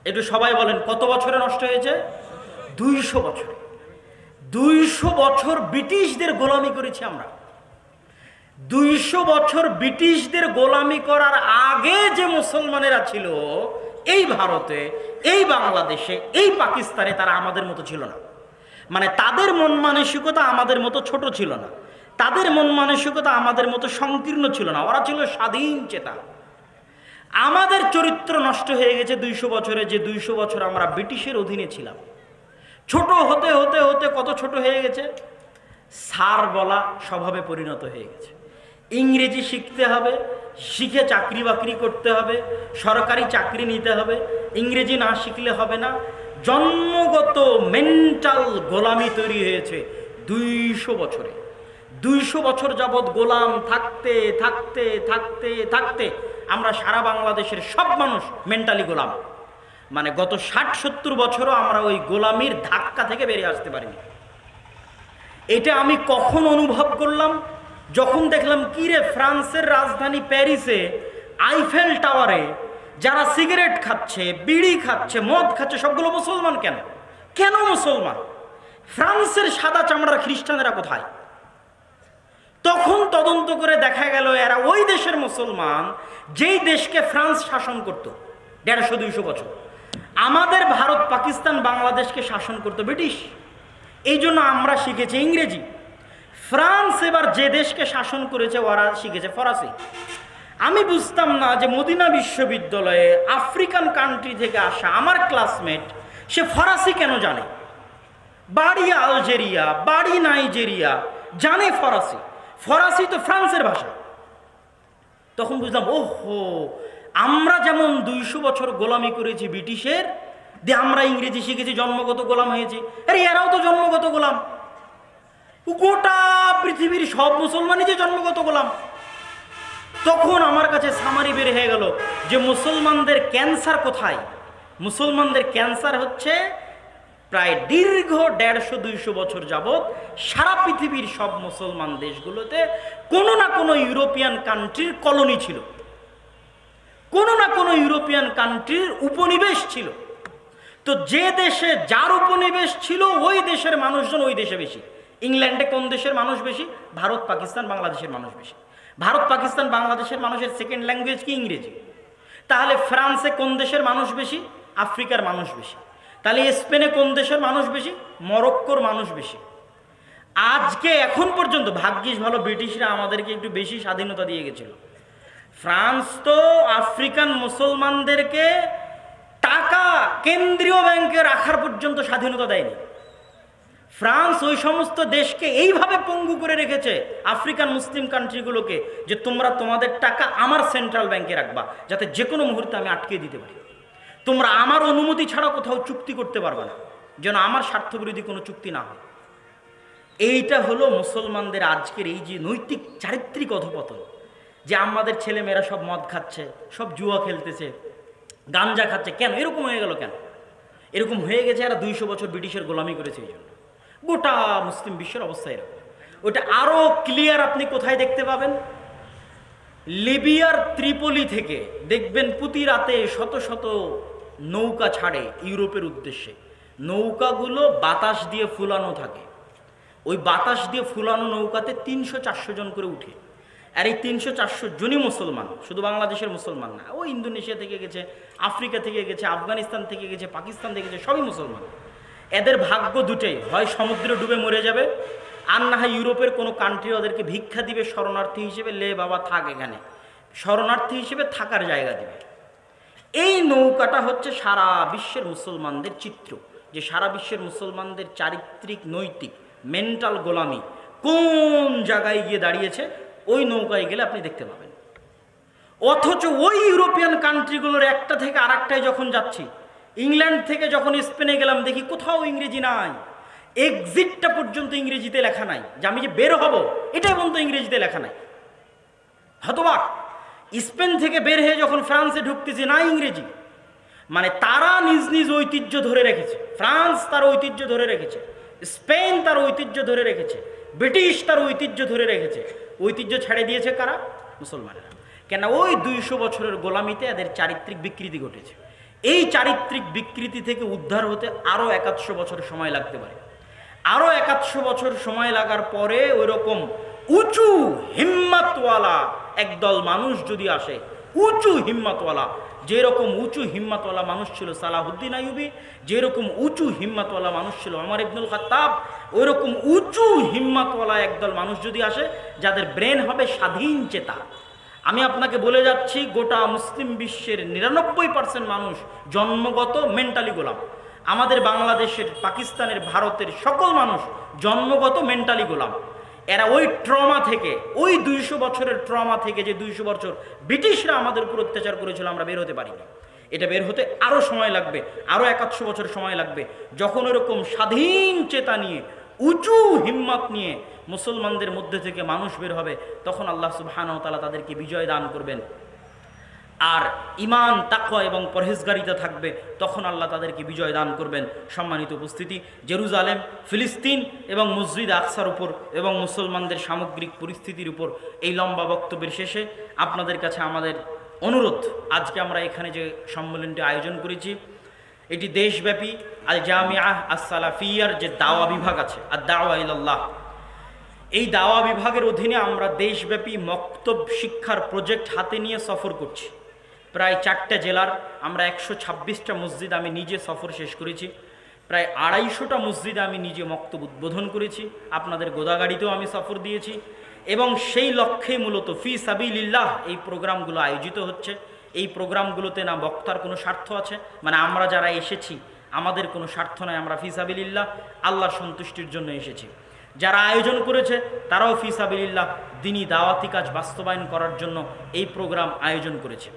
একটু সবাই বলেন, কত বছরে নষ্ট হয়েছে? 200 বছরে। 200 বছর ব্রিটিশদের গোলামি করেছি আমরা। 200 বছর ব্রিটিশদের গোলামি করার আগে যে মুসলমানেরা ছিল এই ভারতে, এই বাংলাদেশে, এই পাকিস্তানে, তারা আমাদের মতো ছিল না। মানে তাদের মন মানসিকতা আমাদের মতো ছোট ছিল না, তাদের মন মানসিকতা আমাদের মতো সংকীর্ণ ছিল না, ওরা ছিল স্বাধীন চেতা। আমাদের চরিত্র নষ্ট হয়ে গেছে 200 বছরে, যে 200 বছর আমরা ব্রিটিশের অধীনে ছিলাম। ছোট হতে হতে হতে কত ছোট হয়ে গেছে, স্যার বলা স্বভাবে পরিণত হয়ে গেছে। ইংরেজি শিখতে হবে, শিখে চাকরি বাকরি করতে হবে, সরকারি চাকরি নিতে হবে, ইংরেজি না শিখলে হবে না। জন্মগত মেন্টাল গোলামি তৈরি হয়েছে 200 বছরে। 200 বছর যাবৎ গোলাম থাকতে থাকতে থাকতে থাকতে আমরা সারা বাংলাদেশের সব মানুষ মেন্টালি গোলাম। মানে গত 60-70 বছরও আমরা ওই গোলামির ধাক্কা থেকে বেরিয়ে আসতে পারিনি। এটা আমি কখন অনুভব করলাম? যখন দেখলাম কি রে, ফ্রান্সের রাজধানী প্যারিসে আইফেল টাওয়ারে যারা সিগারেট খাচ্ছে, বিড়ি খাচ্ছে, মদ খাচ্ছে, সবগুলো মুসলমান। কেন কেন মুসলমান? ফ্রান্সের সাদা চামড়ার খ্রিস্টানেরা কোথায়? তখন তদন্ত করে দেখা গেল এরা ওই দেশের মুসলমান যেই দেশকে ফ্রান্স শাসন করত 150-200 বছর। আমাদের ভারত, পাকিস্তান, বাংলাদেশকে শাসন করত ব্রিটিশ। এই জন্য আমরা শিখেছি ইংরেজি। ফ্রান্স এবার যে দেশকে শাসন করেছে ওরা শিখেছে ফরাসি। আমি বুঝতাম না যে মদিনা বিশ্ববিদ্যালয়ে আফ্রিকান কান্ট্রি থেকে আসা আমার ক্লাসমেট সে ফরাসি কেন জানে। বাড়ি আলজেরিয়া, বাড়ি নাইজেরিয়া, জানে ফরাসি। ফরাসি তো ফ্রান্সের ভাষা। তখন বুঝলাম, ওহো, আমরা যেমন 200 বছর গোলামি করেছি ব্রিটিশের, দিয়ে আমরা ইংরেজি শিখেছি, জন্মগত গোলাম হয়েছি। আরে এরাও তো জন্মগত গোলাম। গোটা পৃথিবীর সব মুসলমানই যে জন্মগত গোলাম। তখন আমার কাছে সামারি বের হয়ে গেল যে মুসলমানদের ক্যান্সার কোথায়। মুসলমানদের ক্যান্সার হচ্ছে প্রায় দীর্ঘ 150-200 বছর যাবৎ সারা পৃথিবীর সব মুসলমান দেশগুলোতে কোনো না কোনো ইউরোপিয়ান কান্ট্রির কলোনি ছিল, কোনো না কোনো ইউরোপিয়ান কান্ট্রির উপনিবেশ ছিল। তো যে দেশে যার উপনিবেশ ছিল ওই দেশের মানুষজন ওই দেশে বেশি। ইংল্যান্ডে কোন দেশের মানুষ বেশি? ভারত, পাকিস্তান, বাংলাদেশের মানুষ বেশি। ভারত, পাকিস্তান, বাংলাদেশের মানুষের সেকেন্ড ল্যাঙ্গুয়েজ কি? ইংরেজি। তাহলে ফ্রান্সে কোন দেশের মানুষ বেশি? আফ্রিকার মানুষ বেশি। তাহলে স্পেনে কোন দেশের মানুষ বেশি? মরক্কোর মানুষ বেশি। আজকে এখন পর্যন্ত ভাগ্যিস ভালো ব্রিটিশরা আমাদেরকে একটু বেশি স্বাধীনতা দিয়ে গেছিল। ফ্রান্স তো আফ্রিকান মুসলমানদেরকে টাকা কেন্দ্রীয় ব্যাংকে রাখার পর্যন্ত স্বাধীনতা দেয়নি। ফ্রান্স ওই সমস্ত দেশকে এইভাবে পঙ্গু করে রেখেছে, আফ্রিকান মুসলিম কান্ট্রিগুলোকে, যে তোমরা তোমাদের টাকা আমার সেন্ট্রাল ব্যাংকে রাখবা, যাতে যে কোনো মুহূর্তে আমি আটকে দিতে পারি। তোমরা আমার অনুমতি ছাড়া কোথাও চুক্তি করতে পারবে না, যেন আমার স্বার্থবিরোধী কোনো চুক্তি না হয়। এইটা হলো মুসলমানদের আজকের এই যে নৈতিক চারিত্রিক অধপতন, যে আমাদের ছেলেমেয়েরা সব মদ খাচ্ছে, সব জুয়া খেলতেছে, গাঞ্জা খাচ্ছে। কেন এরকম হয়ে গেল? কেন এরকম হয়ে গেছে? এরা 200 বছর ব্রিটিশের গোলামি করেছে, এই জন্য গোটা মুসলিম বিশ্বের অবস্থা এরকম। ওটা আরো ক্লিয়ার আপনি কোথায় দেখতে পাবেন? লিবিয়ার ত্রিপলি থেকে দেখবেন প্রতি রাতে শত শত নৌকা ছাড়ে ইউরোপের উদ্দেশ্যে। নৌকাগুলো বাতাস দিয়ে ফুলানো থাকে। ওই বাতাস দিয়ে ফুলানো নৌকাতে 300-400 জন করে উঠে। আর এই 300-400 জনই মুসলমান, শুধু বাংলাদেশের মুসলমান না। ও ইন্দোনেশিয়া থেকে গেছে, আফ্রিকা থেকে গেছে, আফগানিস্তান থেকে গেছে, পাকিস্তান থেকে গেছে, সবই মুসলমান। এদের ভাগ্য দুটোই, হয় সমুদ্রে ডুবে মরে যাবে, আর না হয় ইউরোপের কোনো কান্ট্রি ওদেরকে ভিক্ষা দিবে শরণার্থী হিসেবে, লে বাবা থাক এখানে, শরণার্থী হিসেবে থাকার জায়গা দিবে। এই নৌকাটা হচ্ছে সারা বিশ্বের মুসলমানদের চিত্র, যে সারা বিশ্বের মুসলমানদের চারিত্রিক নৈতিক মেন্টাল গোলামি কোন জায়গায় গিয়ে দাঁড়িয়েছে, ওই নৌকায় গেলে আপনি দেখতে পাবেন। অথচ ওই ইউরোপিয়ান কান্ট্রিগুলোর একটা থেকে আরেকটায় যখন যাচ্ছি, ইংল্যান্ড থেকে যখন স্পেনে গেলাম, দেখি কোথাও ইংরেজি নাই, এক্সিটটা পর্যন্ত ইংরেজিতে লেখা নাই, যে আমি যে বের হব এটাই পর্যন্ত ইংরেজিতে লেখা নাই। হতবাক! স্পেন থেকে বের হয়ে যখন ফ্রান্সে ঢুকতেছে, না ইংরেজি। মানে তারা নিজ নিজ ঐতিহ্য ধরে রেখেছে। ফ্রান্স তার ঐতিহ্য ধরে রেখেছে, স্পেন তার ঐতিহ্য ধরে রেখেছে, ব্রিটিশ তার ঐতিহ্য ধরে রেখেছে। ঐতিহ্য ছেড়ে দিয়েছে কারা? মুসলমানেরা। কেন? ওই 200 বছরের গোলামিতে এদের চারিত্রিক বিকৃতি ঘটেছে। এই চারিত্রিক বিকৃতি থেকে উদ্ধার হতে আরও 100 বছর সময় লাগতে পারে। আরও 100 বছর সময় লাগার পরে ওই রকম উঁচু হিম্মতওয়ালা একদল মানুষ যদি আসে, উঁচু হিম্মতওয়ালা, যেরকম উঁচু হিম্মতওয়ালা মানুষ ছিল সালাহুদ্দিন আইয়ুবী, যেরকম উঁচু হিম্মতওয়ালা মানুষ ছিল ওমর ইবনুল খাত্তাব, ওই রকম উঁচু হিম্মতওয়ালা একদল মানুষ যদি আসে, যাদের ব্রেন হবে স্বাধীন চেতা। আমি আপনাকে বলে যাচ্ছি, গোটা মুসলিম বিশ্বের 99% মানুষ জন্মগত মেন্টালি গোলাম। আমাদের বাংলাদেশের, পাকিস্তানের, ভারতের সকল মানুষ জন্মগত মেন্টালি গোলাম। এরা ওই ট্রমা থেকে, ওই 200 বছরের ট্রমা থেকে, যে 200 বছর ব্রিটিশরা আমাদের উপর অত্যাচার করেছিল, আমরা বের হতে পারিনি। এটা বের হতে আরও সময় লাগবে, আরও 100 বছর সময় লাগবে। যখন ওরকম স্বাধীন চেতা নিয়ে, উঁচু হিম্মত নিয়ে মুসলমানদের মধ্যে থেকে মানুষ বের হবে, তখন আল্লাহ সুবহানাহু ওয়া তাআলা তাদেরকে বিজয় দান করবেন। আর ঈমান, তাকওয়া এবং পরহেজগারিতা থাকবে, তখন আল্লাহ তাদেরকে বিজয় দান করবেন। সম্মানিত উপস্থিতি, জেরুজালেম, ফিলিস্তিন এবং মসজিদ আকসার উপর এবং মুসলমানদের সামগ্রিক পরিস্থিতির উপর এই লম্বা বক্তব্যের শেষে আপনাদের কাছে আমাদের অনুরোধ, আজকে আমরা এখানে যে সম্মেলনটি আয়োজন করেছি, এটি দেশব্যাপী আল জামিআহ আস সালাফিয়ার যে দাওয়া বিভাগ আছে, আর দাওয়া ইলাল্লাহ, এই দাওয়া বিভাগের অধীনে আমরা দেশব্যাপী মক্তব শিক্ষার প্রজেক্ট হাতে নিয়ে সফর করছি। প্রায় 4টা জেলার আমরা 126টা মসজিদ আমি নিজে সফর শেষ করেছি। প্রায় 250টা মসজিদে আমি নিজে মক্তব উদ্বোধন করেছি। আপনাদের গোদাগাড়িতেও আমি সফর দিয়েছি। এবং সেই লক্ষ্যে মূলত ফি সাবিলিল্লাহ এই প্রোগ্রামগুলো আয়োজিত হচ্ছে। এই প্রোগ্রামগুলোতে না বক্তার কোনো স্বার্থ আছে, মানে আমরা যারা এসেছি আমাদের কোনো স্বার্থ নয়, আমরা ফি সাবিলিল্লাহ আল্লাহর সন্তুষ্টির জন্য এসেছি। যারা আয়োজন করেছে তারাও ফি সাবিলিল্লাহ দ্বীনি দাওয়াতি কাজ বাস্তবায়ন করার জন্য এই প্রোগ্রাম আয়োজন করেছে।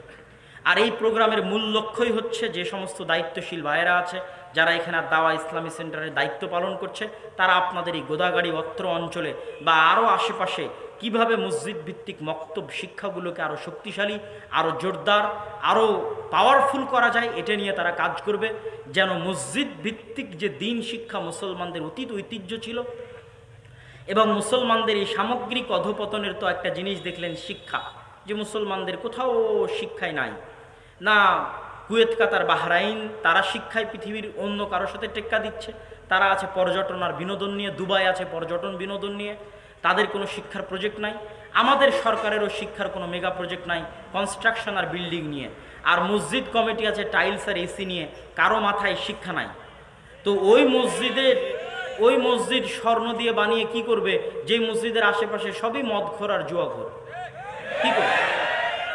আর এই প্রোগ্রামের মূল লক্ষ্যই হচ্ছে, যে সমস্ত দায়িত্বশীল ভাইয়েরা আছে, যারা এখানে দাওয়া ইসলামী সেন্টারের দায়িত্ব পালন করছে, তারা আপনাদের এই গোদাগাড়ি অত্র অঞ্চলে বা আরও আশেপাশে কিভাবে মসজিদ ভিত্তিক মক্তব শিক্ষাগুলোকে আরও শক্তিশালী, আরও জোরদার, আরও পাওয়ারফুল করা যায়, এটা নিয়ে তারা কাজ করবে, যেন মসজিদ ভিত্তিক যে দিন শিক্ষা মুসলমানদের অতীত ঐতিহ্য ছিল, এবং মুসলমানদের এই সামগ্রিক অধপতনের তো একটা জিনিস দেখলেন, শিক্ষা, যে মুসলমানদের কোথাও শিক্ষায় নাই না। কুয়েত, কাতার, বাহরাইন তারা শিক্ষায় পৃথিবীর অন্য কারোর সাথে টেক্কা দিচ্ছে, তারা আছে পর্যটন আর বিনোদন নিয়ে, দুবাই আছে পর্যটন বিনোদন নিয়ে, তাদের কোনো শিক্ষার প্রজেক্ট নাই। আমাদের সরকারেরও শিক্ষার কোনো মেগা প্রজেক্ট নাই, কনস্ট্রাকশন আর বিল্ডিং নিয়ে। আর মসজিদ কমিটি আছে টাইলস আর এসি নিয়ে, কারো মাথায় শিক্ষা নাই। তো ওই মসজিদ স্বর্ণ দিয়ে বানিয়ে কি করবে, যে মসজিদের আশেপাশে সবই মদখোর আর জুয়াখোর, কি করবে?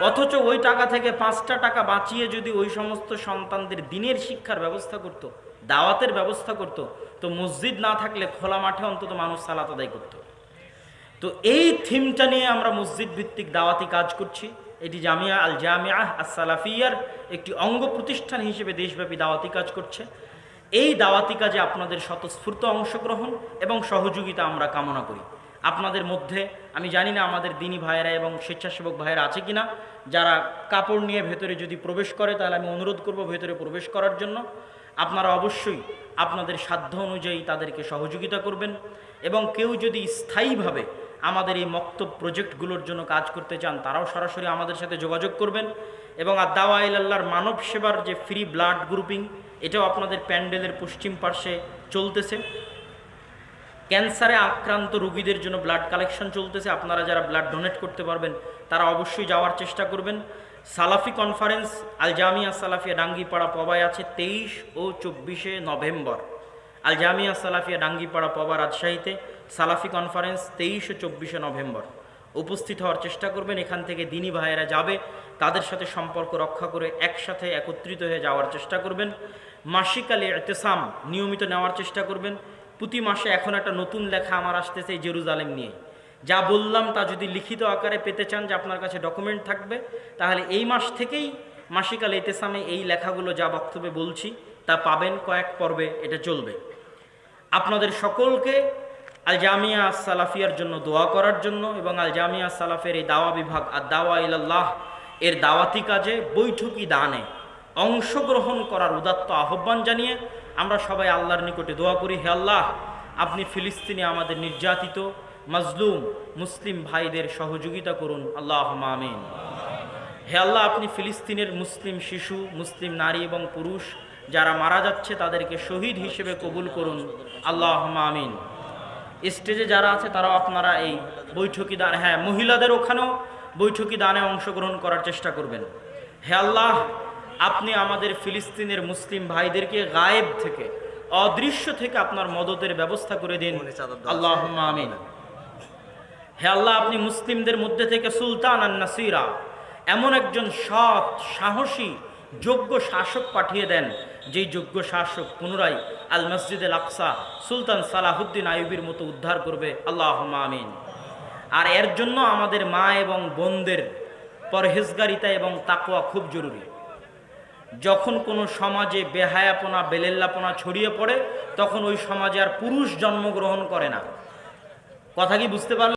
অথচ ওই টাকা থেকে 5টা টাকা বাঁচিয়ে যদি ওই সমস্ত সন্তানদের দিনের শিক্ষার ব্যবস্থা করত, দাওয়াতের ব্যবস্থা করত, তো মসজিদ না থাকলে খোলা মাঠে অন্তত মানুষ সালাত আদায় করত। তো এই থিমটা নিয়ে আমরা মসজিদ ভিত্তিক দাওয়াতি কাজ করছি। এটি জামিয়া আল জামিয়া আস-সালাফিয়ার একটি অঙ্গ প্রতিষ্ঠান হিসেবে দেশব্যাপী দাওয়াতি কাজ করছে। এই দাওয়াতি কাজে আপনাদের স্বতঃস্ফূর্ত অংশগ্রহণ এবং সহযোগিতা আমরা কামনা করি। আপনাদের মধ্যে আমি জানি না আমাদের দিনী ভাইয়েরা এবং স্বেচ্ছাসেবক ভাইয়েরা আছে কিনা, যারা কাপড় নিয়ে ভেতরে যদি প্রবেশ করে তাহলে আমি অনুরোধ করব ভেতরে প্রবেশ করার জন্য। আপনারা অবশ্যই আপনাদের সাধ্য অনুযায়ী তাদেরকে সহযোগিতা করবেন, এবং কেউ যদি স্থায়ীভাবে আমাদের এই মক্তব প্রজেক্টগুলোর জন্য কাজ করতে চান, তারাও সরাসরি আমাদের সাথে যোগাযোগ করবেন। এবং আদ-দাওয়া ইলাল্লাহর মানব সেবার যে ফ্রি ব্লাড গ্রুপিং, এটাও আপনাদের প্যান্ডেলের পশ্চিম পার্শ্বে চলতেছে। ক্যান্সারে আক্রান্ত রোগীদের জন্য ব্লাড কালেকশন চলতেছে। আপনারা যারা ব্লাড ডোনেট করতে পারবেন তারা অবশ্যই যাওয়ার চেষ্টা করবেন। সালাফি কনফারেন্স আল জামিয়া সালাফিয়া ডাঙ্গিপাড়া পবায় আছে 23 ও 24 নভেম্বর। আল জামিয়া সালাফিয়া ডাঙ্গিপাড়া পবা রাজশাহীতে সালাফি কনফারেন্স 23 ও 24 নভেম্বর। উপস্থিত হওয়ার চেষ্টা করবেন। এখান থেকে দিনী ভাইয়েরা যাবে, তাদের সাথে সম্পর্ক রক্ষা করে একসাথে একত্রিত হয়ে যাওয়ার চেষ্টা করবেন। মাসিক আল ইতিসাম নিয়মিত নেওয়ার চেষ্টা করবেন। প্রতি মাসে এখন একটা নতুন লেখা আমার আসতেছে জেরুজালেম নিয়ে। যা বললাম তা যদি লিখিত আকারে পেতে চান, যে আপনার কাছে ডকুমেন্ট থাকবে, তাহলে এই মাস থেকেই মাসিক আল ইতিসামে এই লেখাগুলো যা বক্তব্যে বলছি তা পাবেন, কয়েক পর্বে এটা চলবে। আপনাদের সকলকে আল জামিয়া সালাফিয়ার জন্য দোয়া করার জন্য, এবং আল জামিয়া সালাফের এই দাওয়া বিভাগ আদ-দাওয়া ইলাল্লাহ এর দাওয়াতি কাজে বৈঠকি দানে অংশগ্রহণ করার উদাত্ত আহ্বান জানিয়ে আমরা সবাই আল্লাহর নিকটে দোয়া করি, হে আল্লাহ, আপনি ফিলিস্তিনে আমাদের নির্যাতিত মাজলুম মুসলিম ভাইদের সহযোগিতা করুন, আল্লাহুম্মা আমিন। হে আল্লাহ, আপনি ফিলিস্তিনের মুসলিম শিশু, মুসলিম নারী এবং পুরুষ যারা মারা যাচ্ছে তাদেরকে শহীদ হিসেবে কবুল করুন, আল্লাহুম্মা আমিন। স্টেজে যারা আছে তারাও আপনারা এই বৈঠকি দান, হ্যাঁ, মহিলাদের ওখানেও বৈঠকি দানে অংশগ্রহণ করার চেষ্টা করবেন। হে আল্লাহ, আপনি আমাদের ফিলিস্তিনের মুসলিম ভাইদেরকে গায়েব থেকে, অদৃশ্য থেকে আপনার মদতের ব্যবস্থা করে দিন, আল্লাহুম্মা আমিন। হে আল্লাহ, আপনি মুসলিমদের মধ্যে থেকে সুলতান আন নাসিরা, এমন একজন সৎ, সাহসী, যোগ্য শাসক পাঠিয়ে দেন, যেই যোগ্য শাসক পুনরায় আল মসজিদ আল আকসা সুলতান সালাহুদ্দিন আইয়ুবীর মতো উদ্ধার করবে, আল্লাহুম্মা আমিন। আর এর জন্য আমাদের মা এবং বোনদের পরহেজগারিতা এবং তাকওয়া খুব জরুরি। যখন কোনো সমাজে বেহায়াপনা, বেলেল্লাপনা ছড়িয়ে পড়ে, তখন ওই সমাজে আর পুরুষ জন্মগ্রহণ করে না। কথা কি বুঝতে পারলেন?